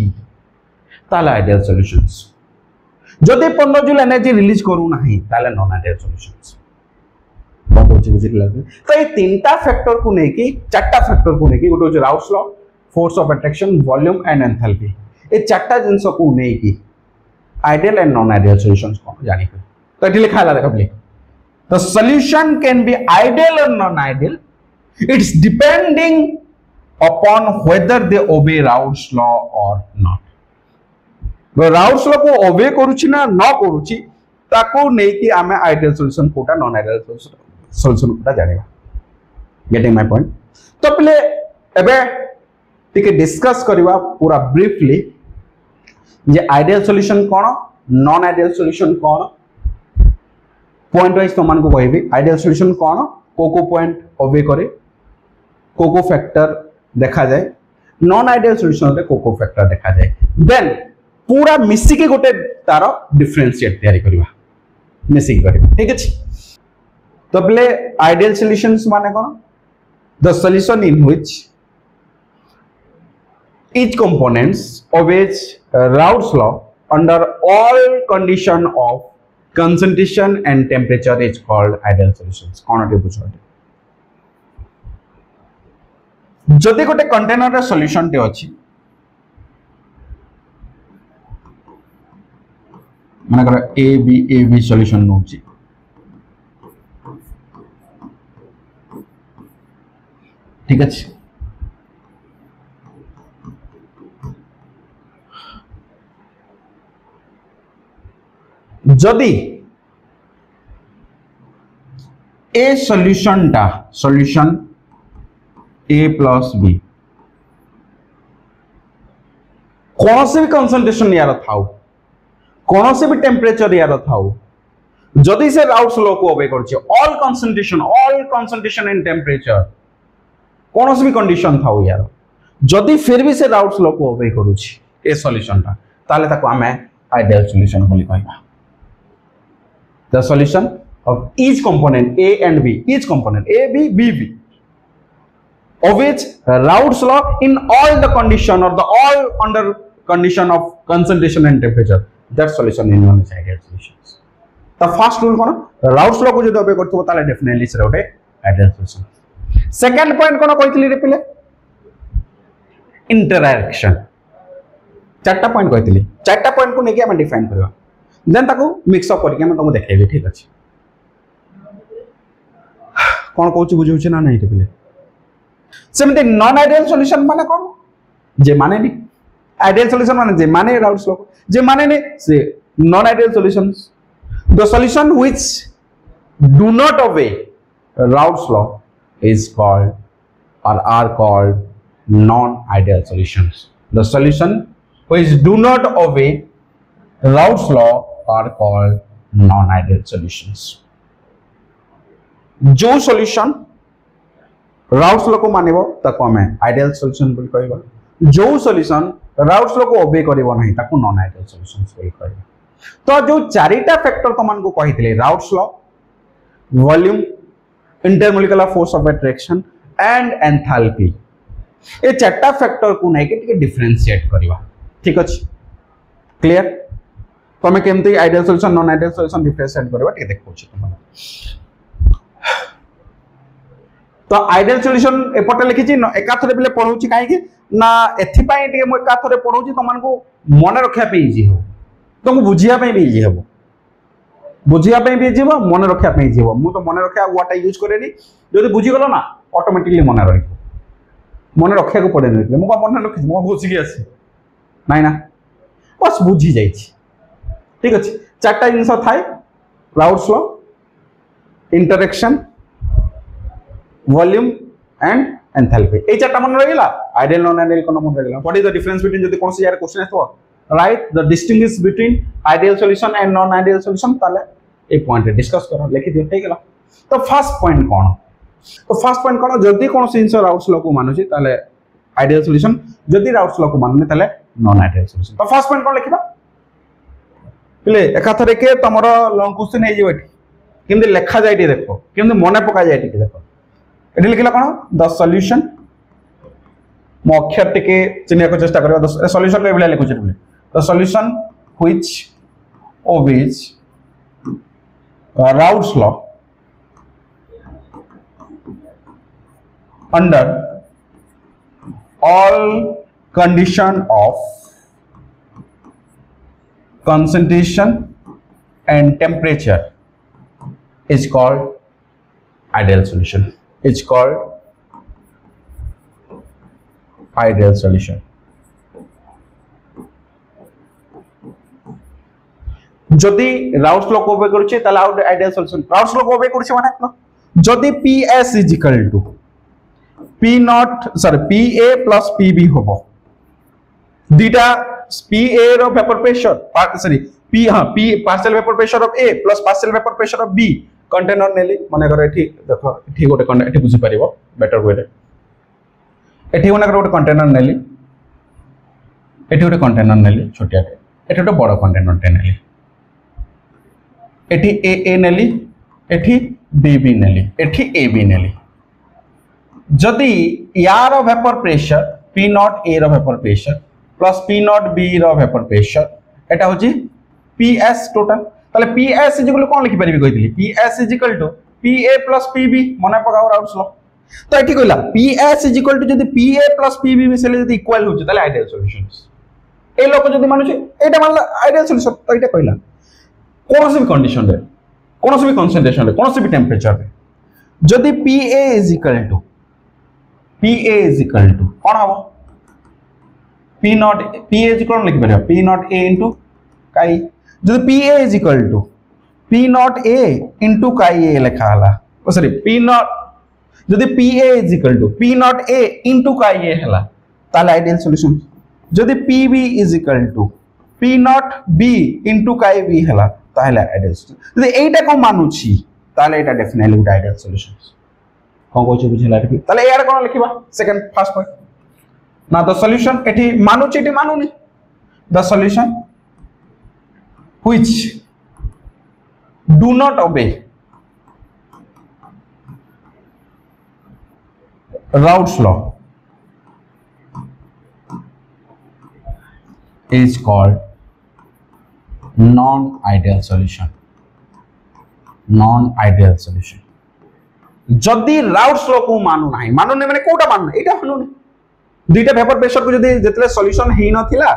ताले आइडियल सॉल्यूशंस जदि 15 जूल एनर्जी रिलीज करू नाही ताले नॉन आइडियल सॉल्यूशंस बहुत बुझि लागले तो ये तीनटा फैक्टर को नेकी चारटा फैक्टर को नेकी गोटे हो Rouse law force of attraction volume and enthalpy ये चारटा जिंस को नेकी ideal and non ideal solutions को जानि तो एठी लिखा हला देखबली the solution can be ideal or non-ideal. It's depending upon whether they obey Raoult's law or not. Raoult's law को obey करूची ना न करूची ताको नहीं कि आमे ideal solution Kota non-ideal solution Kota जानेगा. Getting my point? तो पहले एबे टिके डिस्कस करिवा पूरा ब्रीफली जे ideal solution कोन non-ideal solution कोन पॉइंट वाइज तो मान को कहबी आइडियल सॉल्यूशन कोन को पॉइंट ओबे करे को फैक्टर देखा जाए नॉन आइडियल सॉल्यूशन रे को फैक्टर देखा जाए देन पूरा मिसी के गोटे तार डिफरेंशिएट तैयारी करबा मिसी के करबा ठीक अछि तो पहले आइडियल सॉल्यूशंस माने कोन the solution in which each components obeys Raoult's law under all condition of concentration and temperature is called ideal solutions. कौन टे बुझो जदि गोटे कंटेनर रे सॉल्यूशन टे अछि माने कर ए बी सॉल्यूशन नउची ठीक अछि जदि A solution A plus B कौन से भी कंसंट्रेशन यार थाउ कौन से भी टेम्परेचर यार थाउ जदि से राउल्ट्स लॉ को ओबे करछि ऑल कंसंट्रेशन एंड टेम्परेचर कौन से भी कंडीशन थाउ यार जदि फिर भी से राउल्ट्स लॉ को ओबे करूछि ए सॉल्यूशन ता ताले ताको आमे आइडियल सॉल्यूशन बोली कहबा the solution of each component A and B, each component A, B, B, B, of which Raoult's law in all the condition or the all under condition of concentration and temperature, that solution is known as ideal solutions. The first rule kono Raoult's law ko jodi obey korthibo tale definitely sir ote ideal solution. Second point kono koithili re pile interaction. चारटा point koithili, चारटा point को नेकी हम define करबा, then ताको mix up करके हम तुमको देखेबे, ठीक अछि कौन कहूँ बुझे ना नहीं पे सेमती नॉन आइडियल सॉल्यूशन माने कौन जे माने नहीं आइडियल सॉल्यूशन माने जे माने राउल्स लॉ जे माने नहीं से non ideal solutions the solution which do not obey Raoult's law is called or are called non ideal solutions. The solution which do not obey Raoult's law are called non ideal solutions. जो solution Raoult's law को मानिबो ताको हमें ideal solution बोल कहबा, जो solution Raoult's law को ओबे करबो नहीं ताको नॉन आइडियल सॉल्यूशंस बोल कहबा। तो जो चारिटा फैक्टर तमन को कहितले Raoult's law, volume, intermolecular force of attraction and enthalpy, ए चारटा फैक्टर को नै के डिफरेंशिएट करबा, ठीक अछि क्लियर। तो हमें केमती ideal solution non ideal solution differentiate करबा के देखो छी तुम। तो आइडियल सॉल्यूशन एपटे लिखी एकाथरे पे पढ़ाऊँ कहीं ना एथिपाई एकाथरे पढ़ाऊँ तुम को मन रखापी इजी हो, तुमको बुझापी भी इजी हम, बुझापी भी इजी हम, मन रखापी इजी हम। मुझे तो मन रखा वर्डटा यूज करेनि, जो बुझीगल ना ऑटोमेटिकली मन रही मन रखा पड़े मुझे मन रखी बुझिकी आसी नाई ना बस बुझी जा, ठीक अच्छे। चार्टा जिनस थाए Raoult's law, interaction, volume and enthalpy, ए चारटा मन रहिला। आइडियल नॉन आइडियल कोन मन रहिला। What is the difference between जदी कोन से यार क्वेश्चन आतो write the distinguish between ideal solution and non ideal solution, ताले ए पॉइंट रे डिस्कस करो, लिखि दियो, ठीक है। तो फर्स्ट पॉइंट कोन, तो फर्स्ट पॉइंट कोन जदी कोन से जिंस राउल्स लॉ को मानुची ताले आइडियल सॉल्यूशन, जदी राउल्स लॉ को मानने ताले नॉन आइडियल सॉल्यूशन। तो फर्स्ट पॉइंट कोन लिखिबा पिले एकाथरे के तमरो लॉन्ग क्वेश्चन हे जेबे केमदे लेखा जाय टी देखो, केमदे मने पका जाय टी देखो। एटी लिखला कोन द सॉल्यूशन, मो अक्षर टिके चिन्ह को चेष्टा करबा। द सॉल्यूशन के बिला लिखु छी बोले the solution which obeys Raoult's law under all condition of concentration and temperature is called ideal solution, is called ideal solution. जदि राउल्स लॉ को ओबे करूचे ताला आइडियल सॉल्यूशन। राउल्स लॉ को ओबे करूचे माने न जदि PS is equal to P not sorry PA plus PB होबो, दीटा PA रो वेपर प्रेशर सॉरी P हां P partial vapour pressure of A plus partial vapour pressure of B container नेली माने करे ठीक देखो ठीक गोटे कंटेनर एठी बुझी परिबो बेटर वे रे। एठी माने करे गोटे कंटेनर नेली, एठी गोटे कंटेनर नेली छोटियाटे, एठी गोटे बड़ कंटेनर टे नेली, एठी AA नेली, एठी BB नेली, एठी AB नेली। जदि यार vapour pressure P nought A रो vapour pressure plus P nought B रो वेपर प्रेशर एटा होची PS टोटल, ताले PS इक्वल कोन लिखि परिबी कहितली PS equal to PA plus PB मने पकाओ राउल्स लॉ। तो एठी कहला PS इक्वल टू जदि PA प्लस PB मिसले जदि इक्वल होची ताले आइडियल सॉल्यूशंस। ए लोक जदि मानुचे एटा मानला आइडियल सॉल्यूशन। तो एटा कहला कोनोसी भी कंडीशन रे, कोनोसी भी कंसंट्रेशन रे, कोनोसी भी टेंपरेचर रे जदि PA इक्वल टू कौन हम P नॉट PA इक्वल लिख परिबा P nought A into chi, जदि PA equal to P nought A into chi ए लिखा हला ओ सॉरी P नॉट जदि PA equal to P nought A into chi ए हला ताले आइडियल सॉल्यूशन। जदि PB equal to P nought B into chi B हला ताले आइडियल सॉल्यूशन। जदि एटा को मानुची ताले एटा डेफिनेटली आइडियल सॉल्यूशन। कौन कहू बुझला ताले यार कोन लिखिबा सेकंड फर्स्ट पॉइंट ना द सॉल्यूशन एठी मानुची एठी मानुनी the solution which do not obey Raoult's law is called non-ideal solution. Non-ideal solution. जदि राउट्स लॉ को मानु नाही माने कोटा मानु एटा मानु दुईटा वेपर प्रेशर को जदि जेतले सॉल्यूशन हेई नथिला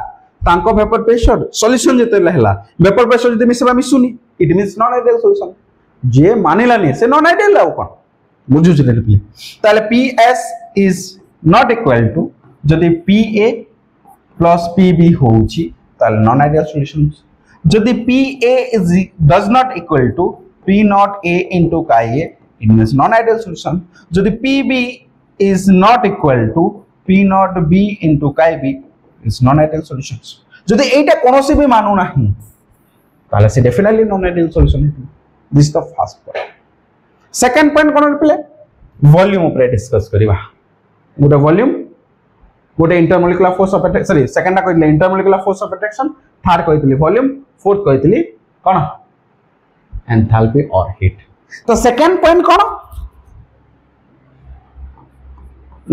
तांको वेपर प्रेशर सॉल्यूशन जेतले हला वेपर प्रेशर जदि मिसबा मिसुनी it means non ideal solution जे मानिलानी से नॉन आइडियल लाउ कोन बुझु जे प्ले ताले PS is not equal to जदि PA plus PB होउची ताले नॉन आइडियल सॉल्यूशन जदि PA is does not equal to P naught A into chi A it means non-ideal solution. जदि PB is not equal to P naught B into chi B is non-ideal solutions. जदि एटा कोनोसी भी मानु नाही ताले से definitely non-ideal solution है. This is the first point. Second point कोन रिप्ले वॉल्यूम ऊपर डिस्कस करिबा. गोटे वॉल्यूम गोटे intermolecular force of attraction sorry second टा कहितले intermolecular force of attraction third कहितले वॉल्यूम फोर्थ कहितले कोन एंथैल्पी और हीट. तो सेकंड पॉइंट कौन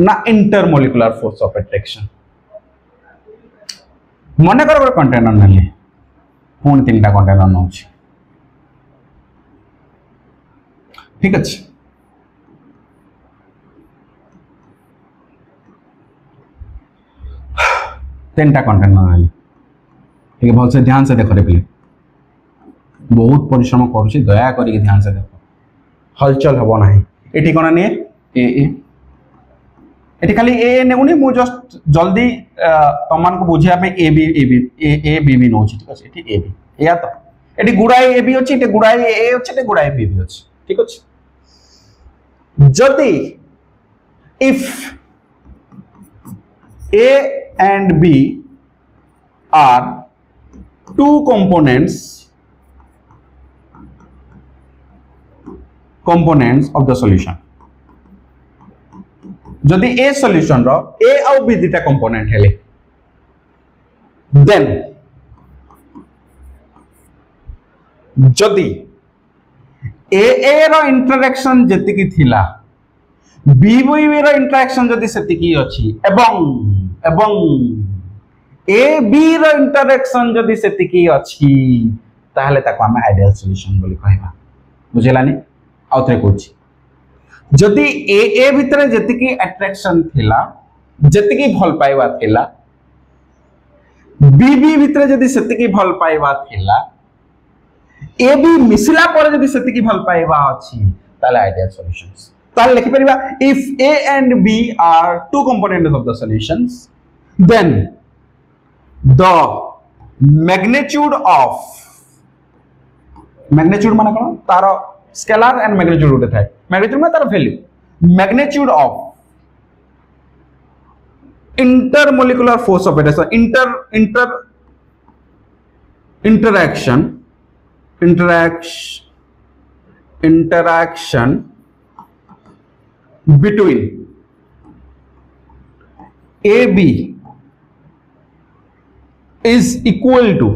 ना इंटरमोलिकुलर फोर्स ऑफ अट्रैक्शन मन कर गोटे कंटेनर नेली पुणी तीन टा कंटेनर नौ ठीक अच्छे तीन टा कंटेनर नेली ठीक भल से ध्यान से देख रे पिले बहुत परिश्रम करुच्ची दया करके ध्यान से देखो हलचल हम ना ये कौन नहीं ये खाली ए नेउनी मु जस्ट जल्दी तुम को बुझा ए बी नौ ठीक अच्छे ए बी या तो ये गुड़ाए ए बी अच्छी गुड़ाए ए अच्छे गुड़ाए बी भी अच्छे ठीक अच्छे जदि if A and B are two components of the solution जदि ए सॉल्यूशन रो ए और बी दिटा कंपोनेंट हेले देन जदि ए रो इंटरेक्शन जति की थिला बी रो इंटरेक्शन जदि सेति की अछि एवं ए बी रो इंटरेक्शन जदि सेति की अछि ताहले ताको हम आइडियल सॉल्यूशन बोली कहबा बुझेलानी आउथरे कोची जदि ए भितर जतिकी अट्रैक्शन थिला जतिकी भल पाइबा थिला बी भितर जदि सेतिकी भल पाइबा थिला ए बी मिसला पर जदि सेतिकी भल पाइबा अछि ताले आइडियल सॉल्यूशंस ताले लिखि परिबा if A and B are two components of the solutions then the magnitude माने कोन तारो स्केलर एंड मैग्नीट्यूड उठे थाए मैग्नीट्यूड में तार value magnitude of intermolecular force of attraction interaction between AB is equal to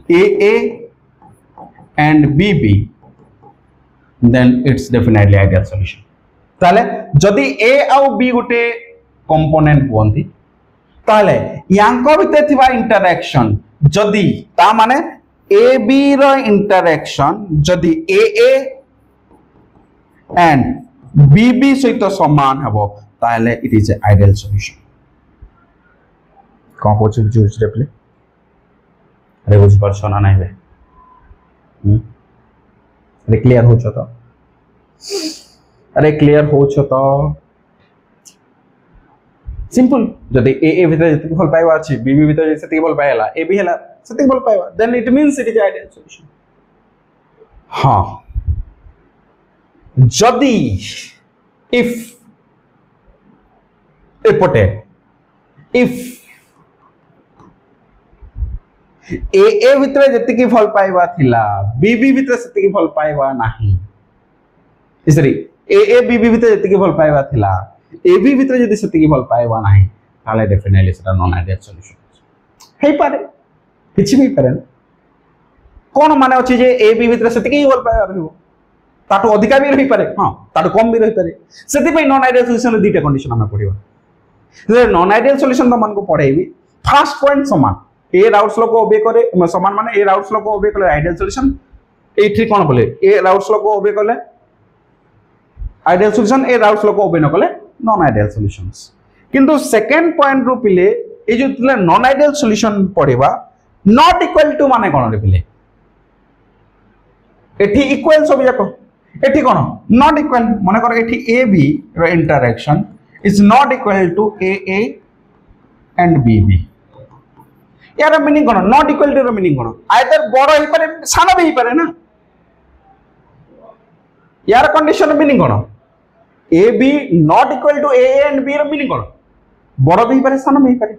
AA and BB then it's definitely ideal solution. ताले जदि A और B गोटे कंपोनेंट कोंती ताले यांको भितर थिबा इंटरेक्शन जदि ता माने AB रो इंटरेक्शन जदि AA and BB सहित समान हबो ताले it is ideal solution. Cone coach use रे प्ले अरे बुझ परछो ना नहीं बे अरे क्लियर हो तो अरे क्लियर हो तो सिंपल जदि ए भीतर जति भल पाइबा अछि बी भीतर जति भल पाइला ए बी हला सति भल पाइबा then it means it is ideal solution. हां जदि इफ एपटे इफ ए भितर जति की भल पाइबा थिला बी भितर सति की भल पाइबा नाही इसरी ए बी भितर जति की भल पाइबा थिला ए बी भितर जति सति की भल पाइबा नाही ताले डेफिनेटली सेटा नॉन आइडियल सॉल्यूशन हे पारे किछि भी पारे कोन माने अछि जे ए बी भितर सेति के भल पाए रहबो ताटो अधिका भी रही पारे हां ताटो कम भी रही पारे सेति पे नॉन आइडियल सॉल्यूशन दीटा कंडीशन हमें पढिबा जे नॉन आइडियल सॉल्यूशन तो मन को पढेबी फर्स्ट पॉइंट समान ए राउट्स लो को ओबे करे समान माने ए राउट्स लो को ओबे करे आइडियल सॉल्यूशन ए थ्री कोन बोले ए राउट्स लो को ओबे करे आइडियल सॉल्यूशन ए राउट्स लो को ओबे न कले नॉन आइडियल सॉल्यूशंस किंतु सेकंड पॉइंट रो पिले ए जो तिले नॉन आइडियल सॉल्यूशन पढिबा नॉट इक्वल टू माने कोन रे पिले एठी इक्वल सब जाको एठी कोन नॉट इक्वल माने कर एठी ए बी रो interaction is not equal to A and B B यार मीनिंग कोन नॉट इक्वल टू रो मीनिंग कोन आइदर बड़ ही पारे सानो भी ही पारे ना यार कंडीशन मीनिंग कोन A B not equal to A and B रो मीनिंग कोन बड़ भी पारे सानो भी पारे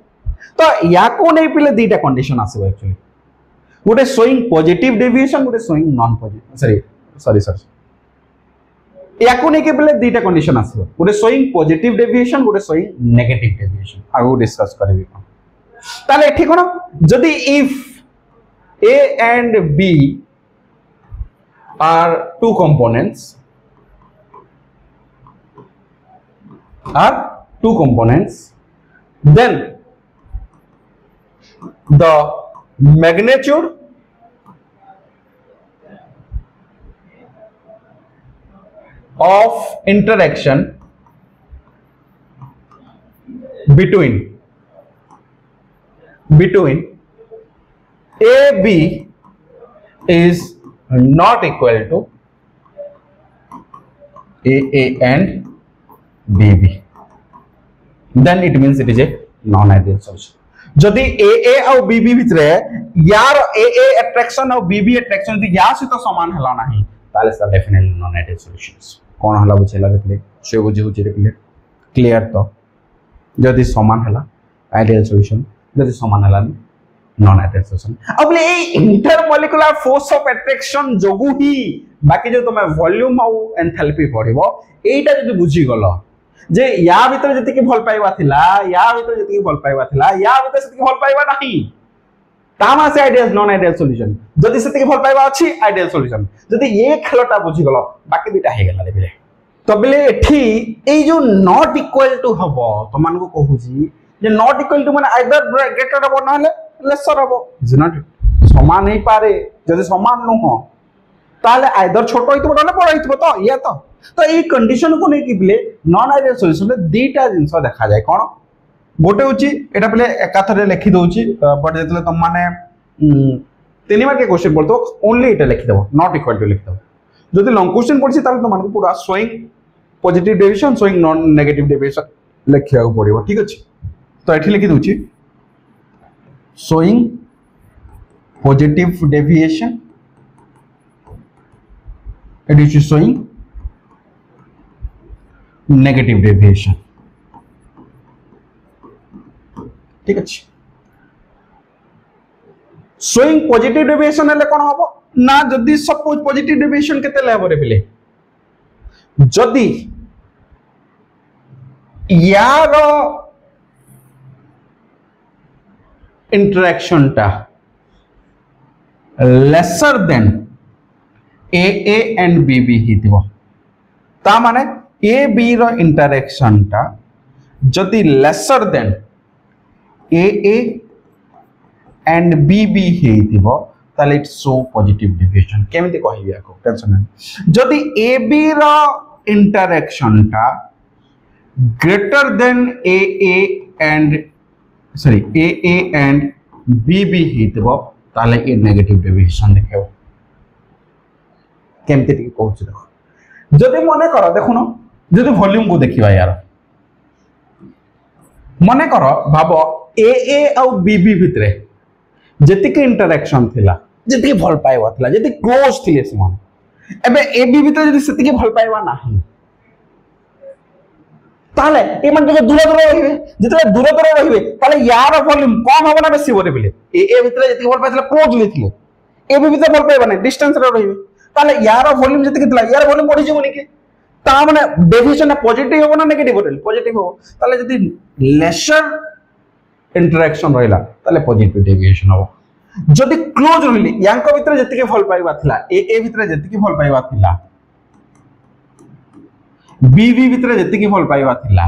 तो या को नै पिले दीटा कंडीशन आसीबो एक्चुअली गोटे शोइंग पॉजिटिव डेविएशन गोटे शोइंग नॉन पॉजिटिव सॉरी या को नै के पिले दीटा कंडीशन आसीबो गोटे शोइंग पॉजिटिव डेविएशन गोटे शोइंग नेगेटिव डेविएशन आगो डिस्कस करबी ताले एठी कोन जदी if A and B are two components then the magnitude of interaction between A B is not equal to A and B B then it means it is a non ideal solution जदि ए और B B भितरे यार A attraction और B B attraction यदि या से तो समान हला नाही ताले सर डेफिनेटली नॉन आइडियल सॉल्यूशंस कोन हला बुझेला रे से बुझे बुझे रे क्लियर तो जदि समान हला आइडियल सॉल्यूशन जदि समान हला नॉन आइडियल सॉल्यूशन अब ले इंटरमोलिकुलर फोर्स ऑफ अट्रैक्शन जोगु ही बाकी जो तुम वॉल्यूम और एंथैल्पी पढिबो एटा जदि बुझी गलो जे या भीतर जति के भल पाइबा थिला या भीतर जति के भल पाइबा थिला या भीतर जति के भल पाइबा नाही तामा से आइडियल नॉन आइडियल सॉल्यूशन जति जति के भल पाइबा अछि आइडियल सॉल्यूशन जति ये खेलटा बुझी गलो बाकी दुटा हे गेला रे बिले तो बिले एठी ए जो नॉट इक्वल टू हबो तो मान को कहूजी जे नॉट इक्वल टू माने आइदर ग्रेटर हबो ना लेसर हबो इज नॉट समान नहीं पारे जदि समान न हो ताले आइदर छोटो होइतो ना बड़ होइतो तो या तो ये कंडीशन को नहीं कि बिले नॉन आइडियल सॉल्यूशन में दीटा जिंस देखा जाए कोन गोटे होची एटा बिले एकाथरे लिखि दोची बट जेतले तुम माने तीन मार्क के क्वेश्चन पड़तो ओनली एटा लिखि देबो नॉट इक्वल टू लिखि देबो जदि लॉन्ग क्वेश्चन पड़छि ताले तुम मानको पूरा showing positive deviation showing non negative deviation लिखिया पड़िबो ठीक अछि तो एठी लिखि दोची शोइंग पॉजिटिव डेविएशन एटी इज शोइंग नेगेटिव डेविएशन ठीक अछि शोइंग पॉजिटिव डेविएशन हेले कोन हबो ना जदी सपोज पॉजिटिव डेविएशन केते लेबो रे बिले जदी यार इंटरेक्शन टा lesser than A and B B हिथिबो ता माने ए बी रो इंटरेक्शन टा जदि lesser than A and B B हिथिबो ताले इट शो पॉजिटिव डेविएशन केमिति कहबी आको टेंशन नै जदि ए बी रो इंटरेक्शन टा greater than A and B B हिथिबो ताले ए नेगेटिव डेविएशन देखियो केमिति कहूछ देखो जदि मने कर देखुनो जदि वॉल्यूम को देखिबा यार मने कर भाबो ए और बी बी भितरे जतिक इंटरेक्शन थिला जतिक भल पाइबा थिला जतिक क्लोज थिले समान एबे ए बी भितरे जदि सतिक भल पाइबा नाही ताले ए मन जगह दूर दूर रहिबे जतले दूर दूर रहिबे ताले यार वॉल्यूम कम होबो ना बेसी होरे बिले ए भितरे जतिक भल पाइथिला क्लोज लिथिले ए बी भितरे भल पाइबा नै डिस्टेंस रे रहिबे ताले यार वॉल्यूम जतिक थिला यार वॉल्यूम बढ़ी जेबो निके ता माने डेविएशन पॉजिटिव हो ना नेगेटिव हो पॉजिटिव हो ताले जदि लेसर इंटरेक्शन रहिला ताले पॉजिटिव डेविएशन हो जदि क्लोज रहिली यांक भितर जति के भल पाइबा थिला ए भितर जति के भल पाइबा थिला बी भितर जति के भल पाइबा थिला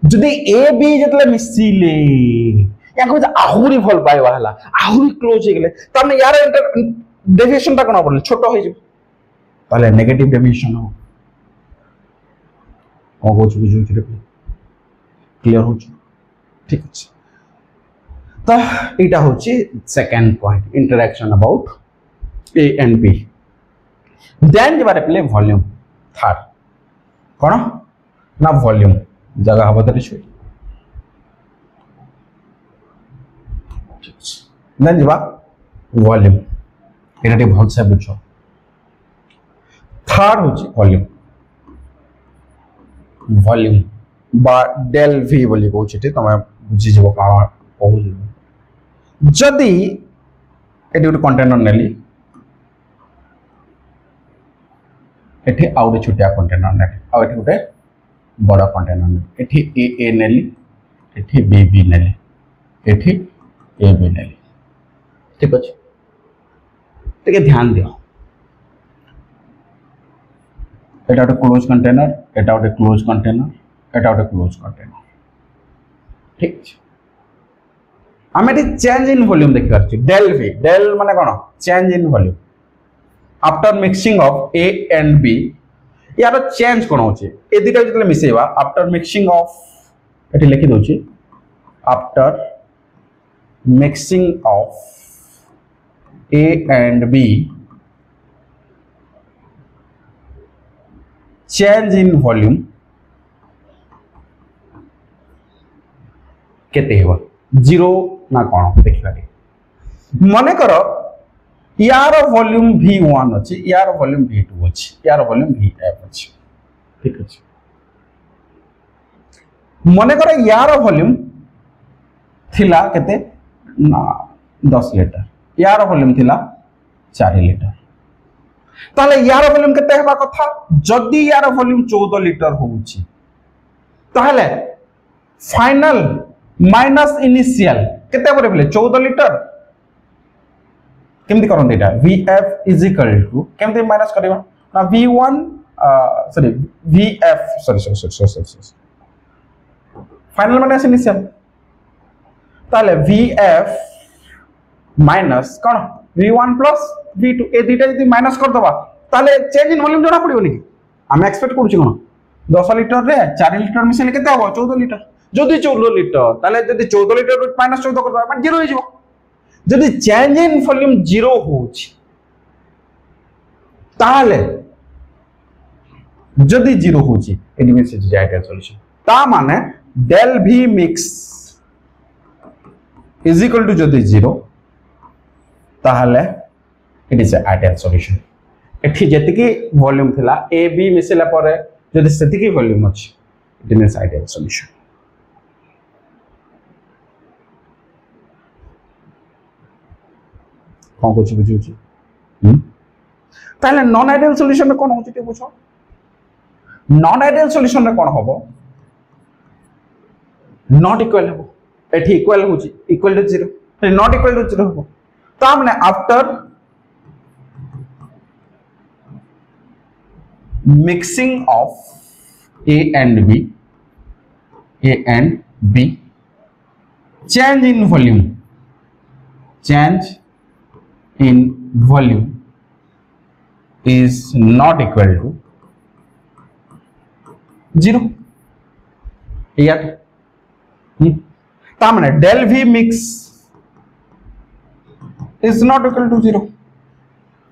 जदि ए बी जतले मिसिले यांक भितर आहुरी भल पाइबा हला आहुरी क्लोज हे गेले तने यार डेविएशन ता कोन पड़ले छोटो होई जे ताले नेगेटिव डेविएशन हो ओ गोच बुझु थिले क्लियर हो ठीक अछि तो इटा होची second point interaction about A and B then जे बारे प्ले वॉल्यूम थर्ड कोन ना वॉल्यूम जगह हबो तरी छु देन जे बा वॉल्यूम एटा टे बहुत से बुझो थर्ड होची वॉल्यूम वॉल्यूम बा डेल v बोली कहूँ तुम बुझी जब कौन कहूँ जदि ये गोटे कंटेनर नेली एठी आउ गोटे छोटिया कंटेनर नेली आउ एठी गोटे बड़ कंटेनर नेली एठी ए नेली एठी बी नेली एठी ए बी नेली ठीक अच्छे टे ध्यान दियो एटा गोटे क्लोज कंटेनर एटा गोटे क्लोज कंटेनर एटा गोटे क्लोज कंटेनर ठीक है आम ये चेंज इन वॉल्यूम देखि पारछि डेल v डेल माने कोन change in volume after mixing of a and b यार चेंज कोन होछि ए दुटा जतले मिसेबा आफ्टर मिक्सिंग ऑफ एठी लिखि दोछि after mixing of a and b change in volume केते हेबा जीरो ना कोन देखिबा मने करो यार वॉल्यूम v1 अछि यार वॉल्यूम v2 अछि यार वॉल्यूम vf अछि ठीक अछि मने करो यार वॉल्यूम थिला केते ना 10 लीटर यार वॉल्यूम थिला 4 लीटर ताले यार वॉल्यूम केते हेबा कथा जदी यार वॉल्यूम 14 लीटर होउछि ताले फाइनल माइनस इनिशियल केते परे बोले 14 लीटर केमति करन देटा vf इज इक्वल टू केमति माइनस करबा ना v1 sorry vf sorry final minus initial ताले vf माइनस कोन v1 प्लस v2 ए दुटा यदि माइनस कर दबा ताले चेंज इन वॉल्यूम जणा पड़िबो नि हम एक्सपेक्ट करूछि कोन 10 लीटर रे 4 लीटर मिसेले केते हो 14 लीटर जदि 14 लीटर ताले जदि 14 लीटर माइनस 14 करबा माने 0 हो जिवो जदि चेंज इन वॉल्यूम 0 होछि ताले जदि 0 होछि एडी मेसेज जायटा सॉल्यूशन ता माने del v mix is equal to जदि 0 ताले इट इज आइडियल सॉल्यूशन एठी जतिकी वॉल्यूम थिला ए बी मिसेला परे जदि सेतिकी वॉल्यूम अछि इट मींस आइडियल सॉल्यूशन कौन कुछ बुझुछि ताले नॉन आइडियल सॉल्यूशन में कोन होछि ते बुझो नॉन आइडियल सॉल्यूशन में कोन होबो नॉट इक्वल होबो एठी इक्वल होछि equal to 0 not equal to 0 होबो ता माने after mixing of A and B change in volume is not equal to 0 यार ता माने del V mix is not equal to 0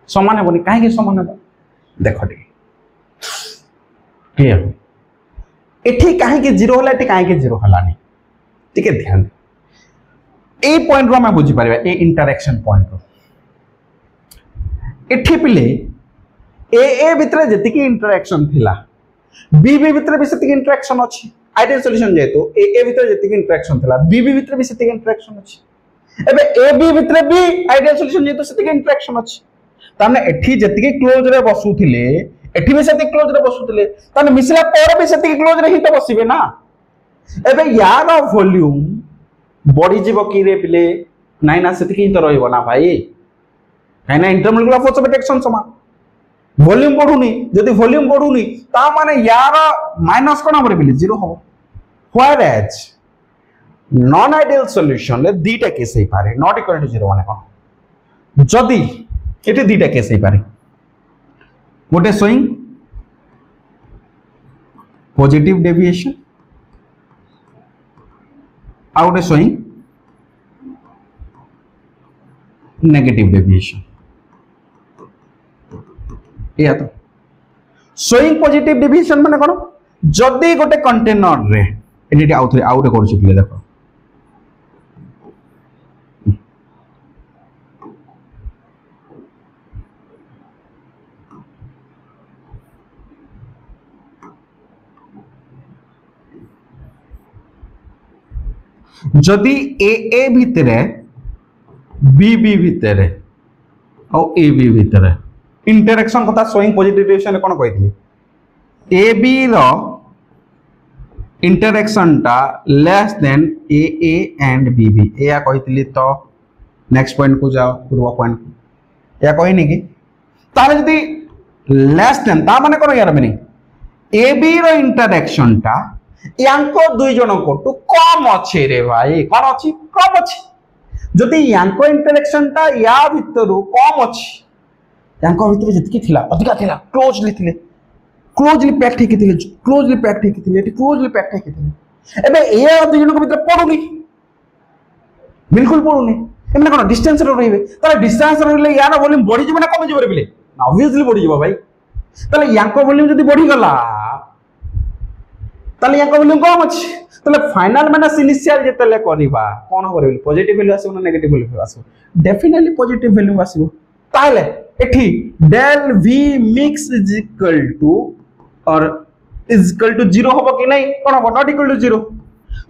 समान हेबोनी काहे के समान हेबो देखो टी क्लियर एठी काहे के 0 होला एठी काहे के 0 हलानी ठीक है ध्यान ए पॉइंट रो मैं बुझी पारिबा ए इंटरेक्शन पॉइंट रो एठी पिले ए भितर जति की इंटरेक्शन थिला बी भितर भी सेति की इंटरेक्शन अछि आइडियल सॉल्यूशन जेतो ए भितर जति की इंटरेक्शन थिला बी भितर भी सेति की इंटरेक्शन अछि एबे ए बी भितर भी आइडियल सॉल्यूशन जेतो सेति की इंटरेक्शन अछि ताने एठी जति की क्लोज रे बसुथिले एठी भी सेति क्लोज रे बसुथिले ताने मिसला पर भी सेति क्लोज रे ही तो बसिबे ना एबे यार वॉल्यूम बढ़ी जीव कि रे पिले नाई ना सेतिक ही तो रहइबो ना भाई काई ना इंटरमोलिकुलर फोर्स ऑफ अट्रैक्शन समान वॉल्यूम बढ़ुनी जदि वॉल्यूम बढ़ुनी ता माने यार माइनस कोन हमरे पिले जीरो हो where as non ideal solution ले दीटा केस हे पारे नॉट इक्वल टू जीरो माने कोन जदि एटे दीटा केस हे पारे गोटे शोइंग पॉजिटिव डेविएशन आ गोटे शोइंग नेगेटिव डेविएशन या तो शोइंग पॉजिटिव डेविएशन माने कोन जदि गोटे कंटेनर रे एटी आउथरे आउटे कर चुकले देखो जदि ए भितरे बी भितरे और ए बी भितरे इंटरेक्शन कथा शोइंग पॉजिटिव डेविएशन कोन कहितली ए बी रो इंटरेक्शन टा less than A and B या कहितली तो नेक्स्ट पॉइंट को जाओ पूर्व पॉइंट को या कहिनी कि ताले जदि लेस देन ता माने कोन यार मीनिंग ए बी रो इंटरेक्शन टा यांको दुई जन को टू कम अच्छे रे भाई कौन अच्छी कम अच्छी जदि यांको इंटरेक्शन टा या भितरु कम अच्छी यांको भितर जति थिला अधिका थिला क्लोजली पैक्ड हेकि थिले क्लोजली पैक्ड हेकि थिले एटी क्लोजली पैक्ड हेकि थिले एबे ए दुई जन को भितर पडुनी बिल्कुल पडुनी एमने कोन डिस्टेंस रे रहिबे ताले डिस्टेंस रे रहले यार वॉल्यूम बढ़ी जिवो ना कम जिवो रे बिले ऑब्वियसली बढ़ी जिवो भाई ताले यांको वॉल्यूम जदि बढ़ी गला ताले यांको वॉल्यूम कम अछि ताले फाइनल माइनस इनिशियल जेतले करबा कोन हो रे पॉजिटिव वैल्यू आसो ना नेगेटिव वैल्यू आसो डेफिनेटली पॉजिटिव वैल्यू आसो ताले एठी del v mix is equal to और is equal to 0 होबो कि नहीं कोन होबो नॉट इक्वल टू 0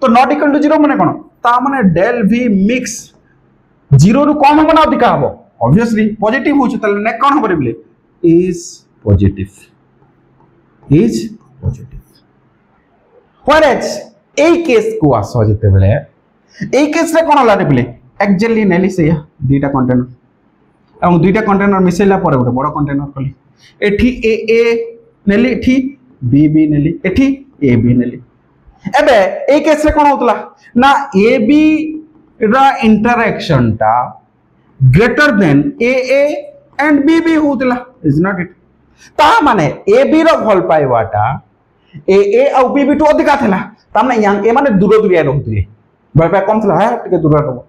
तो नॉट इक्वल टू 0 माने कोन ता माने del v mix 0 रु कम होबो ना अधिक होबो ऑब्वियसली पॉजिटिव होछ ताले ने कोन होबो रे बिले is positive whereas এই কেস কো আসো যেতে বেলে এই কেস রে কোন হলা রে বিলে एक्जेक्टली नेली से दुईटा कंटेनर এবং দুইটা কন্টেনর মিশাইলা পরে গোটে বড় কন্টেনর কলি এठी ए নেলি এठी बी নেলি এठी ए बी নেলি এবে এই কেস রে কোন হতলা না ए बी রা ইন্টারঅ্যাকশন টা greater than A and B হতলা ইজ নট ইট তা মানে ए बी रो ভল পাইবাটা ए और बी टू अधिका थिला ता माने यांग ए माने दूर दूरिया रहउतले भल पाइ कम थिला है टिके दूर रहबो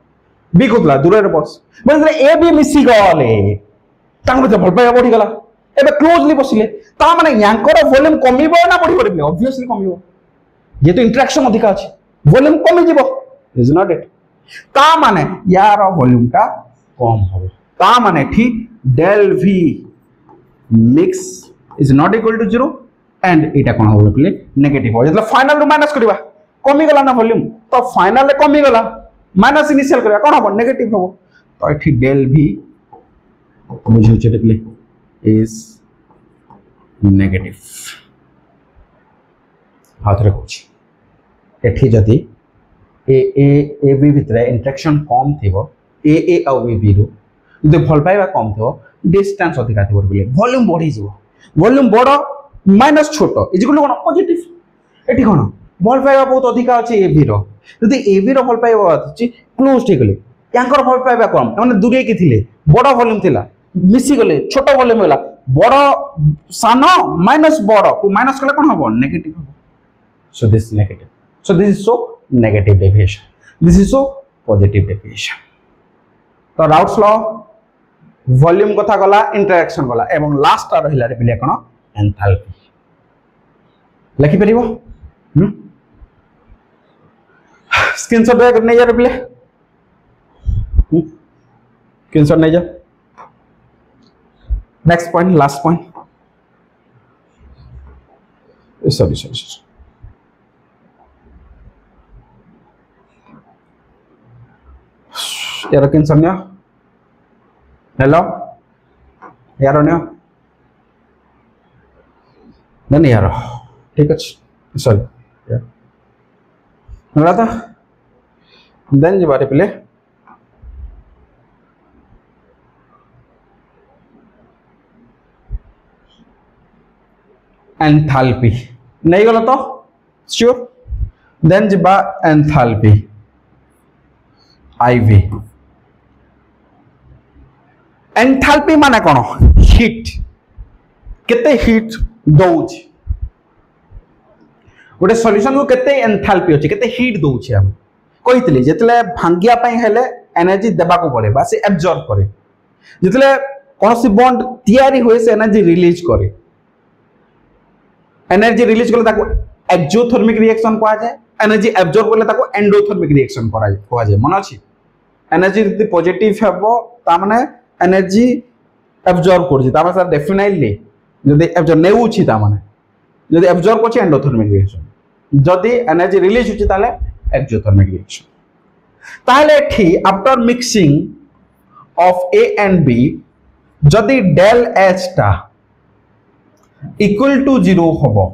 बी कोतला दूर रे बस मतलब ए बी मिसी गले तांग मते भल पाइ बढ़ी गला एबे क्लोजली बसिले ता माने यांकर वॉल्यूम कमिबो ना बढ़ी परबे ऑब्वियसली कमिबो जे तो इंटरेक्शन अधिका अछि वॉल्यूम कमी जिवो इज नॉट इट ता माने यार वॉल्यूम टा कम होबो ता माने ठीक del v mix is not equal to 0 and एटा कोन होबो प्ले नेगेटिव हो मतलब फाइनल रो माइनस करबा कमी गला ना वॉल्यूम तो फाइनल रे कमी गला माइनस इनिशियल करबा कोन होबो नेगेटिव होबो तो एठी del v बुझौ छे प्ले is negative हाथरे कोछि एठी जदी ए बी भितरे इंटरेक्शन कम थिबो ए और बी रो जदि भल पाइबा कम थिबो डिस्टेंस अधिका थिबो बोले वॉल्यूम बढ़ी जिवो वॉल्यूम बड़ माइनस छोट इज इक्वल टू कोन पॉजिटिव एठी कोन भल पाइबा बहुत अधिका अछि ए बी रो जदि ए बी रो भल पाइबा अछि क्लोज ठी गले यांकर भल पाइबा कम माने दूरे की थिले बड़ वॉल्यूम थिला मिसी गले छोट वॉल्यूम होला बड़ सानो माइनस बड़ को माइनस कले कोन होबो नेगेटिव होबो so this is negative so this is so negative deviation this is so positive deviation तो राउट्स लॉ वॉल्यूम कथा गला इंटरेक्शन गला एवं लास्ट रहिला रे बिले कोन एंथैल्पी लिखि परिबो स्क्रीनशॉट दे कर नै जा रे बिले स्क्रीनशॉट नै जा next point last point sorry यार कैंसर ने हेलो यार ने नहीं यार ठीक है सॉरी यार था देन जबारे पिले एंथैल्पी नहीं गला तो श्योर देन जबा एंथैल्पी आईवी एंथैल्पी माने कोन हीट केते हीट दउछ गोटे सॉल्यूशन को केते एंथैल्पी अछि केते हीट दउछ हम कहितली जेतले भांगिया पई हेले एनर्जी देबा को पड़े बा से एब्जॉर्ब करे जेतले कोनसी बॉन्ड तैयारी होए से एनर्जी रिलीज करे एनर्जी रिलीज कले ताको एक्सोथर्मिक रिएक्शन कहा जाए एनर्जी एब्जॉर्ब कले ताको एंडोथर्मिक रिएक्शन कहा जाए मन अछि एनर्जी यदि पॉजिटिव हेबो ता माने एनर्जी एब्जॉर्ब करछि ता माने डेफिनेटली यदि एब्जॉर्ब नेउ छि ता माने यदि एब्जॉर्ब करछि एंडोथर्मिक रिएक्शन यदि एनर्जी रिलीज होछि ताले एक्सोथर्मिक रिएक्शन ताले एठी after mixing of A and B यदि डेल एच टा इक्वल टू 0 होबो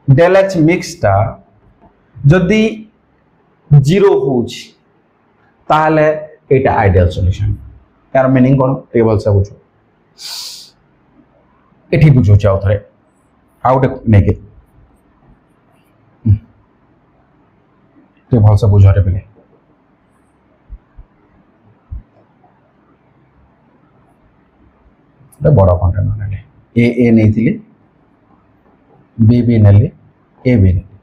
डेल एच मिक्स टा जदि 0 होउछि ताले एटा आइडियल सॉल्यूशन यार मीनिंग कोन टेबल से बुझो एठी बुझो चाओ थरे आउट नेके टेबल से बुझो रे पहले रे बड़ा कंटेनर नेले ए नहीं थिले बी नेले ए बी नेले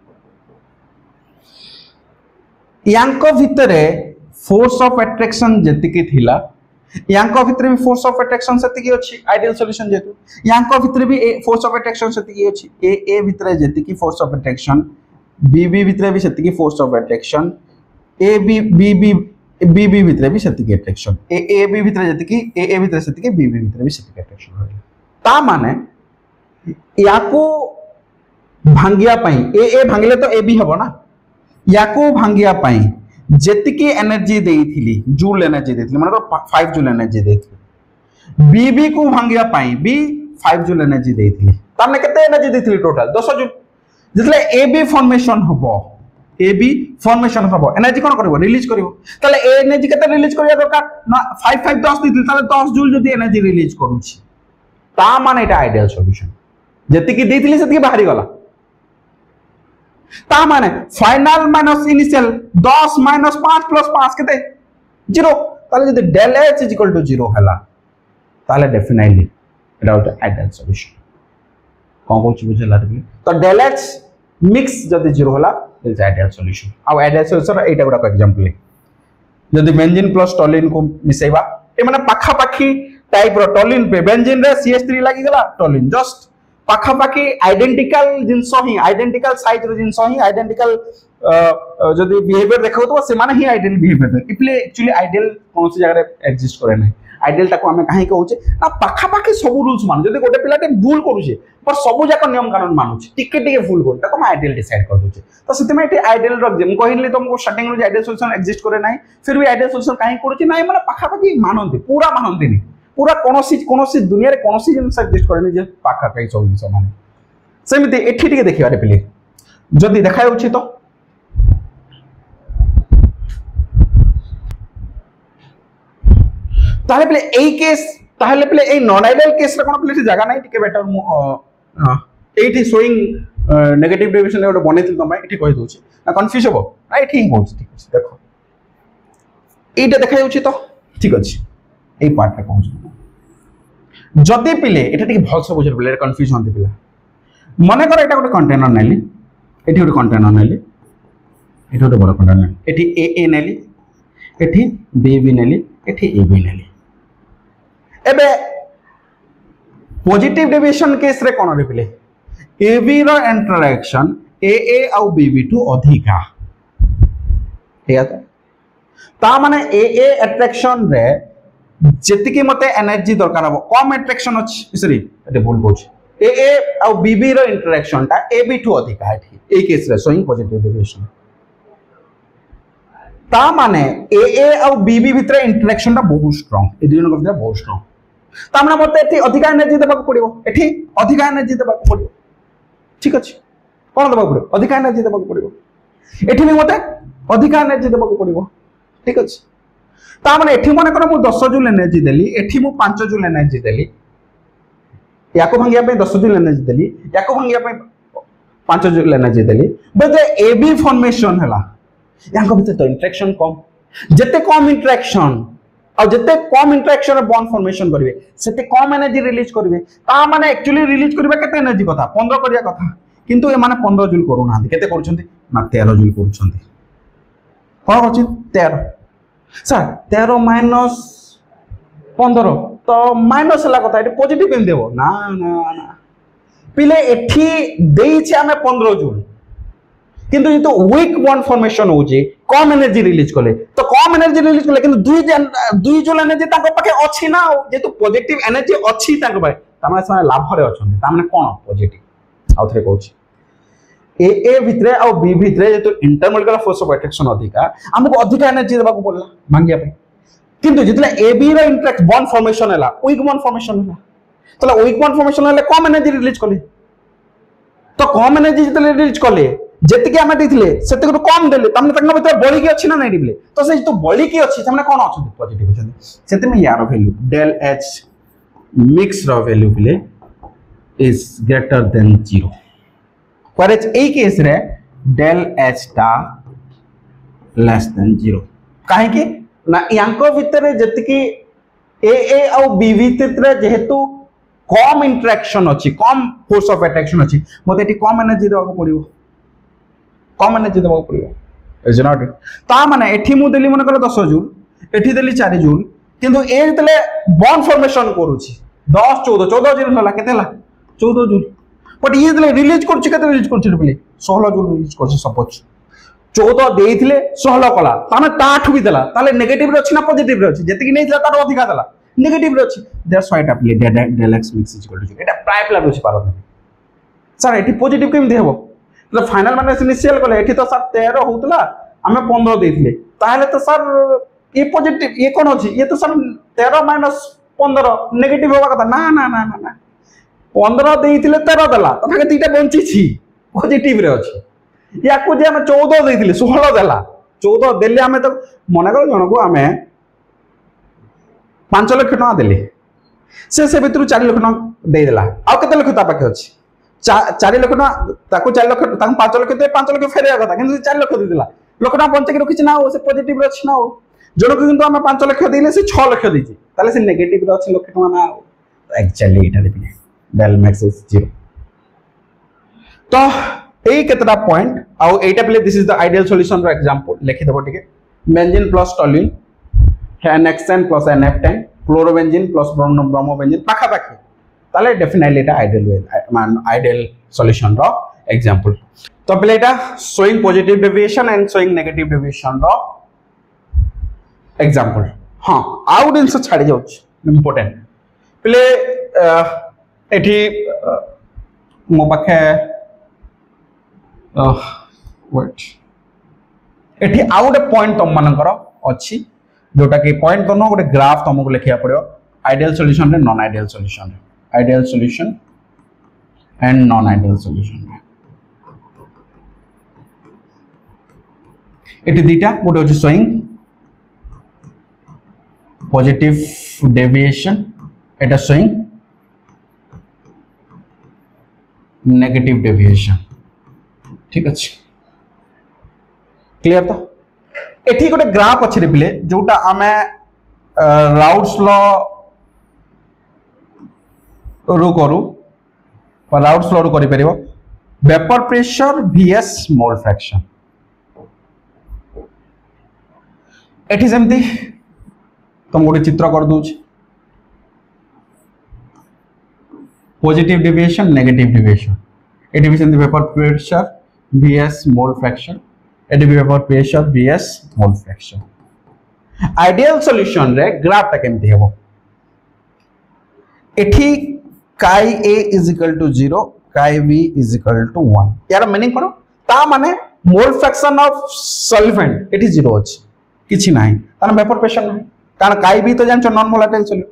यांको भितरे फोर्स ऑफ अट्रैक्शन जेतिकी थिला यांको भितरे भी फोर्स ऑफ अट्रैक्शन सेतिकी अछि आइडियल सॉल्यूशन जेतु यांको भितरे भी फोर्स ऑफ अट्रैक्शन सेतिकी अछि ए भितरे जेतिकी फोर्स ऑफ अट्रैक्शन बी भितरे भी सेतिकी force of attraction A B भितरे भी सेतिकी अट्रैक्शन ए बी भितरे जेतिकी ए भितरे सेतिकी बी भितरे भी सेतिकी अट्रैक्शन होइला ता माने याको भांगिया पई ए भांगले तो ए बी हबो ना याको भांगिया पई जेतिकी एनर्जी देइथिली जूल एनर्जी देइथिली माने 5 जूल एनर्जी देइथिली बी को भांगिया पई बी 5 जूल एनर्जी देइथिली ताने केते एनर्जी देइथिली टोटल 10 जूल जेतले ए बी फॉर्मेशन हबो ए बी फॉर्मेशन हबो एनर्जी कोन करबो रिलीज करबो ताले ए एनर्जी केते रिलीज करिया दरकार ना 5 5 10 देइथिली ताले 10 जूल जदी एनर्जी रिलीज करूची ता माने एटा आइडियल सॉल्यूशन जेतिकी देइथिली सेतिकी बाहरी गला ता माने final minus initial 10 minus 5 plus 5 केते 0 ताले जदी del H is equal to 0 हला ताले डेफिनेटली एटा होता आइडियल सॉल्यूशन कोन कोच बुझला रे तो डेल एच मिक्स जदी 0 हला इज आइडियल सॉल्यूशन आ आइडियल सॉल्यूशन एटा गुडा को एग्जांपल जदी बेंजीन प्लस टोलिन को मिसेबा ए माने पाखा पाखी टाइप रो टोलिन पे बेंजीन रे CH3 लागि गला टोलिन जस्ट पाखा पाखी आइडेंटिकल जिंस ही आइडेंटिकल साइज रो जिंस ही आइडेंटिकल जदी बिहेवियर देखौ तो से माने ही आइडियल बिहेवियर इप्ले एक्चुअली आइडियल कोन सी जगह रे एग्जिस्ट करे नै आइडियल ताको हमें काहे कहू छे ना पाखा पाखी सब रूल्स मान जदी गोटे पिलाटे भूल करू छे पर सब जाक नियम कानून मानु छे टिके भूल कोन ताको हम आइडियल डिसाइड कर दउ छे तो सेते में एटे आइडियल रख जे हम कहिली तुमको स्टार्टिंग रो आइडियल सॉल्यूशन एग्जिस्ट करे नै फिर भी आइडियल सॉल्यूशन काहे करू छे नै माने पाखा पाखी मानंती पूरा मानंती नै पूरा कोनोसी दुनिया रे कोनोसी जिंस एग्जिस्ट करे नै जे पाखा पाखी सब जिंस माने सेमिति एठी टिके देखिबा रे पिले जदी देखाय होछि तो ताले पिले एई केस ताले पिले एई नॉन आइडियल केस रे कोन पिले जगह नै टिके बेटर एठी शोइंग नेगेटिव डेविएशन एटा बनेथिल तमे एठी कहि दोछि ना कंफ्यूज होबो ना एठी ही होछि ठीक अछि देखो एटा देखाय होछि तो ठीक अछि एई पार्ट रे कहू जदी पिले एटा टिके भलसे बुझर पिले कंफ्यूज होंती पिला मने कर एटा गोटे कंटेनर नेली एठी गोटे कंटेनर नेली एठी गोटे बड़ कंटेनर एठी ए नेली एठी बी नेली एठी ए बी नेली एबे पॉजिटिव डेविएशन केस रे कोन रे पिले ए बी रो इंटरेक्शन ए आ बी टू अधिका ठीक है ता माने ए अट्रैक्शन रे जेतिकी मते एनर्जी दरकार हो कम अट्रैक्शन अछि सॉरी एटे बोल बोछ ए आ बी रो इंटरेक्शन ता ए बी टू अधिका है ए केस रे शोइंग पॉजिटिव डेविएशन ता माने ए आ बी भितर इंटरेक्शन ता बहुत स्ट्रांग ए दुनो भितर बहुत स्ट्रांग ता माने मते एठी अधिका एनर्जी देबा पड़िबो एठी अधिका एनर्जी देबा पड़िबो ठीक अछि कोन देबा पड़िबो अधिका एनर्जी देबा पड़िबो एठी भी मते अधिका एनर्जी देबा को पड़िबो ठीक अछि ता माने एठी माने कर मु 10 जूल एनर्जी देली एठी मु 5 जूल एनर्जी देली याको भांगिया पे 10 जूल एनर्जी देली याको भांगिया पे 5 जूल एनर्जी देली बट एबी फॉर्मेशन हला याको भीतर तो इंटरेक्शन कम जते कम इंटरेक्शन और जते कम इंटरेक्शन बॉन्ड फॉर्मेशन करिवे सेते कम एनर्जी रिलीज करिवे ता माने एक्चुअली रिलीज करिवे केते एनर्जी कथा 15 करिया कथा किंतु ए माने 15 जूल करू ना केते करछंती ना 13 जूल करछंती कोन होची 13 सर 13 माइनस 15 तो माइनस हला कथा एटी पॉजिटिव केम देबो ना ना ना पिले एठी देई छै हमें 15 जूल किंतु ये तो वीक बॉन्ड फॉर्मेशन हो जे कम एनर्जी रिलीज कले तो कम एनर्जी रिलीज कले किंतु दुई जूल एनर्जी ताको पाके अछि ना जे तो पॉजिटिव एनर्जी अछि ताको पाए तामे से लाभ रे अछन तामे कोन पॉजिटिव आउथरे कहूची ए भितरे आ बी भितरे जे तो इंटरमोलिकुलर फोर्स ऑफ अट्रैक्शन अधिका हमको अधिका एनर्जी देबा को पड़ला मांगिया पे किंतु जितले ए बी रो इंटरेक्ट बॉन्ड फॉर्मेशन हला वीक बॉन्ड फॉर्मेशन हला तला वीक बॉन्ड फॉर्मेशन हले कम एनर्जी रिलीज कले तो कम एनर्जी जितले रिलीज कले जेतिके हमें देथिले सेते को कम देले तमने तक भीतर बॉडी की अछि ना नहीं दिले तो से तो बॉडी की अछि तमने कोन अछि पॉजिटिव अछि सेते में यार वैल्यू del h मिक्स रो वैल्यू बिले is greater than 0 whereas A case रे del h ता लेस देन 0 काहे कि ना यांको भीतर जेतिके ए और बी भीतर जेहेतु कम इंटरेक्शन अछि कम फोर्स ऑफ अट्रैक्शन अछि मते एटी कम एनर्जी देबा को पड़िबो कम एनर्जी देबा पड़िबो इज नॉट ता माने एठी मु देली मन कर 10 जूल एठी देली 4 जूल किंतु ए तले बॉन्ड फॉर्मेशन करूची 10 14 जूल होला केते होला 14 जूल बट ये तले रिलीज करछि केते रिलीज करछि बोले 16 जूल रिलीज करछि सपोज 14 देइथिले 16 कला तामे ताठु भी देला ताले नेगेटिव रे अछि ना पॉजिटिव रे अछि जेति कि नैथिला तार अधिका देला नेगेटिव रे अछि that's why it apply del x mix is equal to 0 एटा प्राय प्लस अछि पारो सर एठी पॉजिटिव केम देहबो तो फाइनल माने इनिशियल कले एठी तो सर 13 होतला हमें 15 देथिले ताहले तो सर ये पॉजिटिव ये कोन अछि ये तो सर 13 माइनस 15 नेगेटिव होबा कथा ना ना ना ना 15 देथिले 13 देला तथा के तीटा बंची छी पॉजिटिव रे अछि या को जे हम 14 देथिले 16 देला 14 देले हमें तो मने कर जण को हमें 5 लाख टका देले से भीतर 4 लाख टका दे देला आ केते लाख ता पाके अछि 4 लाख ना ताको 4 लाख ताको 5 लाख दे 5 लाख फेरे कथा किंतु 4 लाख दे दिला लोक ना बंचे के रखिछ ना हो से पॉजिटिव रछ ना हो जणो किंतु हम 5 लाख देले से 6 लाख देछि ताले से नेगेटिव रछ लाख टका ना हो एक्चुअली इटा दे del max is 0 तो ए केतरा पॉइंट आ एटा प्ले this is the ideal solution रो एग्जांपल लिखि देबो ठीक है benzene plus toluene NHN plus NF10 chlorobenzene plus bromobenzene पाखा पाखी ताले डेफिनेटली एटा आइडियल सॉल्यूशन रो एग्जांपल तो पहले एटा showing positive deviation and showing negative deviation रो एग्जांपल हां आउट इन से छाडी जाउ इंपोर्टेंट पहले एठी मो पाखे वेट एठी आउट पॉइंट तुम मानकर अछि जोटा कि पॉइंट दोनो गोटे ग्राफ तुमको लिखिया पड़ो आइडियल सॉल्यूशन रे non ideal solution ideal solution and non ideal solution एटी दीटा गोटे होची शोइंग पॉजिटिव डेविएशन एटा शोइंग नेगेटिव डेविएशन ठीक अछि क्लियर तो एठी गोटे ग्राफ अछि रे पिले जोटा हमें राउट्स लॉ रो करू पर राउट्स लॉ रो करि परिबो vapour pressure vs mole fraction एठी सेमती तुम गोटे चित्र कर दउछ पॉजिटिव डेविएशन नेगेटिव डेविएशन एठी भी सेमती vapour pressure vs mole fraction एटी vapour pressure vs mole fraction ideal solution रे ग्राफ ता केमती हेबो एठी काई a इज इक्वल टू 0 काई b इज इक्वल टू 1 यार मीनिंग करो ता माने मोल फ्रैक्शन ऑफ सॉल्वेंट एठी 0 अछि किछि नाही तार वेपर प्रेशर नाही कारण काई b तो जानछो नॉन वोलेटाइल सॉल्यूट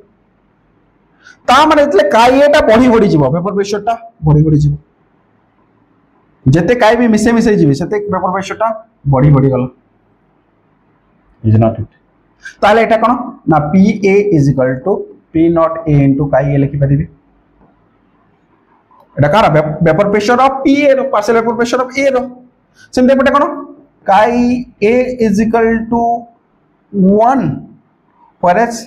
ता माने इतले काई a ता बढ़ी जीवो वेपर प्रेशर ता बढ़ी जीवो जेते काई भी मिसे जीवी सेते वेपर प्रेशर ता बढ़ी गला इज नॉट इट ताले एटा कोन ना PA is equal to P nought A into chi ए लिखि परिबे एटा कार वेपर प्रेशर ऑफ PA रो partial vapour pressure of A रो सेम एटा कोन chi A is equal to 1 whereas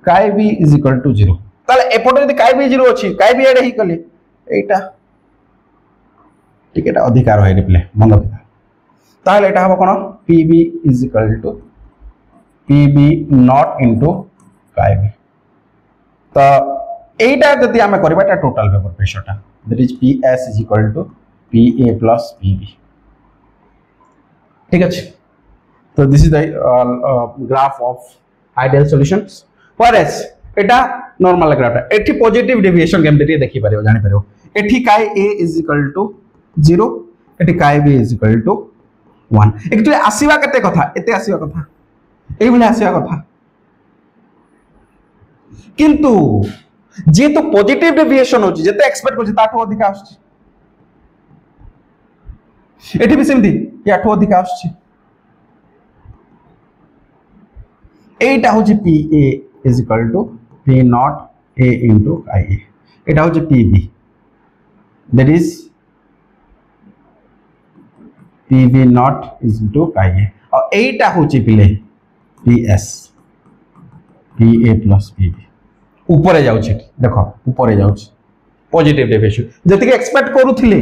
chi B is equal to 0 ताले एपटे यदि काई B 0 अछि काई B एडे ही कले एटा ठीक एटा अधिकार होय रिप्ले मन रखिता ताले एटा हबो कोन PB is equal to PB nought into chi B तो एटा जदि हमें करबा एटा टोटल वेपर प्रेशर ता that is PS is equal to PA plus PB ठीक अछि तो this is the graph of ideal solutions whereas एटा नॉर्मल ग्राफ एठी पॉजिटिव डेविएशन केमते देखि पारियो जानि पारियो एठी काई A इज इक्वल टू 0 एठी chi B is equal to 1 actually आसीबा केते कथा एते आसीबा कथा एई भले आसीबा कथा किंतु जे तो पॉजिटिव डेविएशन होची जेते एक्सपेक्ट करछि ताठो अधिक आछी एठी भी सेमती याठो अधिक आछी एटा होची PA is equal to P nought A into IA एटा होची PB that is PB nought is into IA और एटा होची पिले PS PA प्लस PB ऊपर जाउछि देखो ऊपर जाउछि पॉजिटिव डेविएशन जति के एक्सपेक्ट करूथिले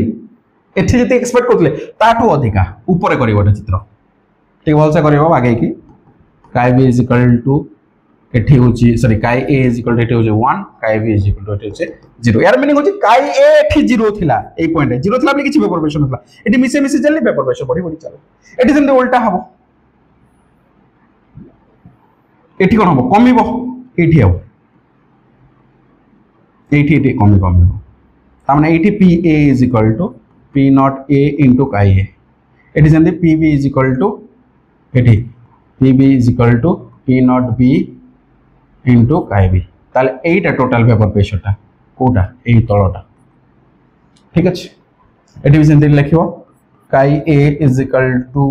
एठी जति एक्सपेक्ट करूथिले ताठो अधिका ऊपर करिवटा चित्र ठीक भलसे करिवो आगे की काई B इज इक्वल टू एठी होची सॉरी काई A इज इक्वल टू एठी होची 1 chi B is equal to एठी होची 0 यार मीनिंग होची काई A एठी 0 थिला ए पॉइंट 0 थिला बली किछि वेपर प्रेशर नथला एठी मिसे मिसे चलले वेपर प्रेशर बढी बढी चले एठी सेंते उल्टा हबो एठी कोन हबो कमिबो एठी हबो एठी एठी कमी ता माने एठी PA is equal to P nought A into chi A एठी सेंते PB इज इक्वल टू एठी PB is equal to P nought B into chi B ताले एटा टोटल वेपर प्रेशर ता कोटा एई तळटा ठीक अछि एठी भी सेंते लिखिबो काई A इज इक्वल टू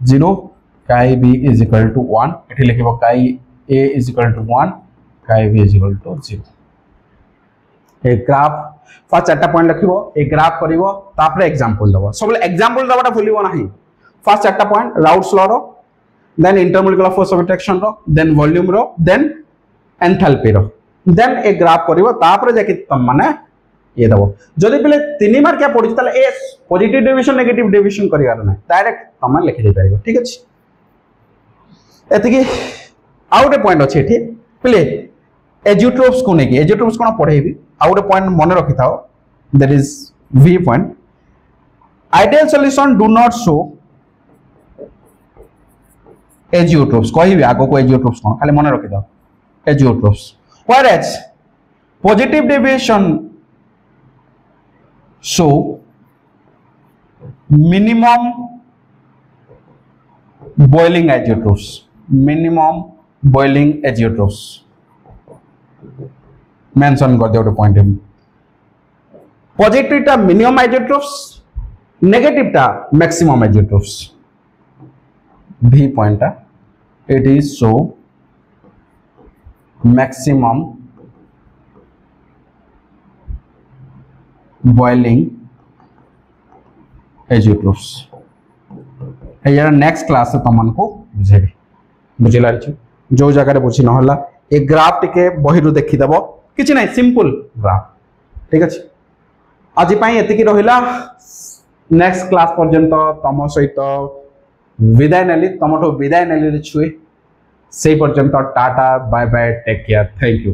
0 काई B इज इक्वल टू 1 एठी लिखिबो काई A is equal to 1 chi B is equal to 0 ए ग्राफ फर्स्ट चारटा पॉइंट लिखिबो ए ग्राफ करिवो तापरे एग्जांपल दबो सबले एग्जांपल दबाटा भूलिबो नाही फर्स्ट चारटा पॉइंट राउट्स लॉ रो then intermolecular force of interaction रो देन वॉल्यूम रो देन एंथैल्पी रो देन ए ग्राफ करिवो तापरे जाके तम माने ये दबो जदि पले 3 मार्क क्या पड़ी ताले ए पॉजिटिव डेविएशन नेगेटिव डेविएशन करिवार नै डायरेक्ट तम लिखि दे परिबो ठीक अछि एति की आउट पॉइंट अछि एठी पले एजियोट्रोप्स को नेकी एजियोट्रोप्स कोन पढेबी आउट पॉइंट मन रखि थाओ that is V point ideal solution do not show azeotropes कहिबी आगो को एजियोट्रोप्स कोन खाली मन रखि दाओ azeotropes whereas positive deviation show minimum boiling azeotrophs mention कर दे पॉइंट पॉजिटिव टा मिनिमम आइजोट्रोप्स नेगेटिव टा मैक्सिमम आइजोट्रोप्स V पॉइंट टा it is so maximum boiling azeotropes यार नेक्स्ट क्लास से तमन को बुझेबी बुझिला जो जगह बुझी नहला ए ग्राफ टिके बहिरु देखि दबो किछि नै सिंपल ग्राफ ठीक अछि आजि पई एतिकी रहिला नेक्स्ट क्लास पर्यंत तम सहित विदाय नेली तमठो विदाय नेली छुए से पर्यंत tata bye bye take care thank you.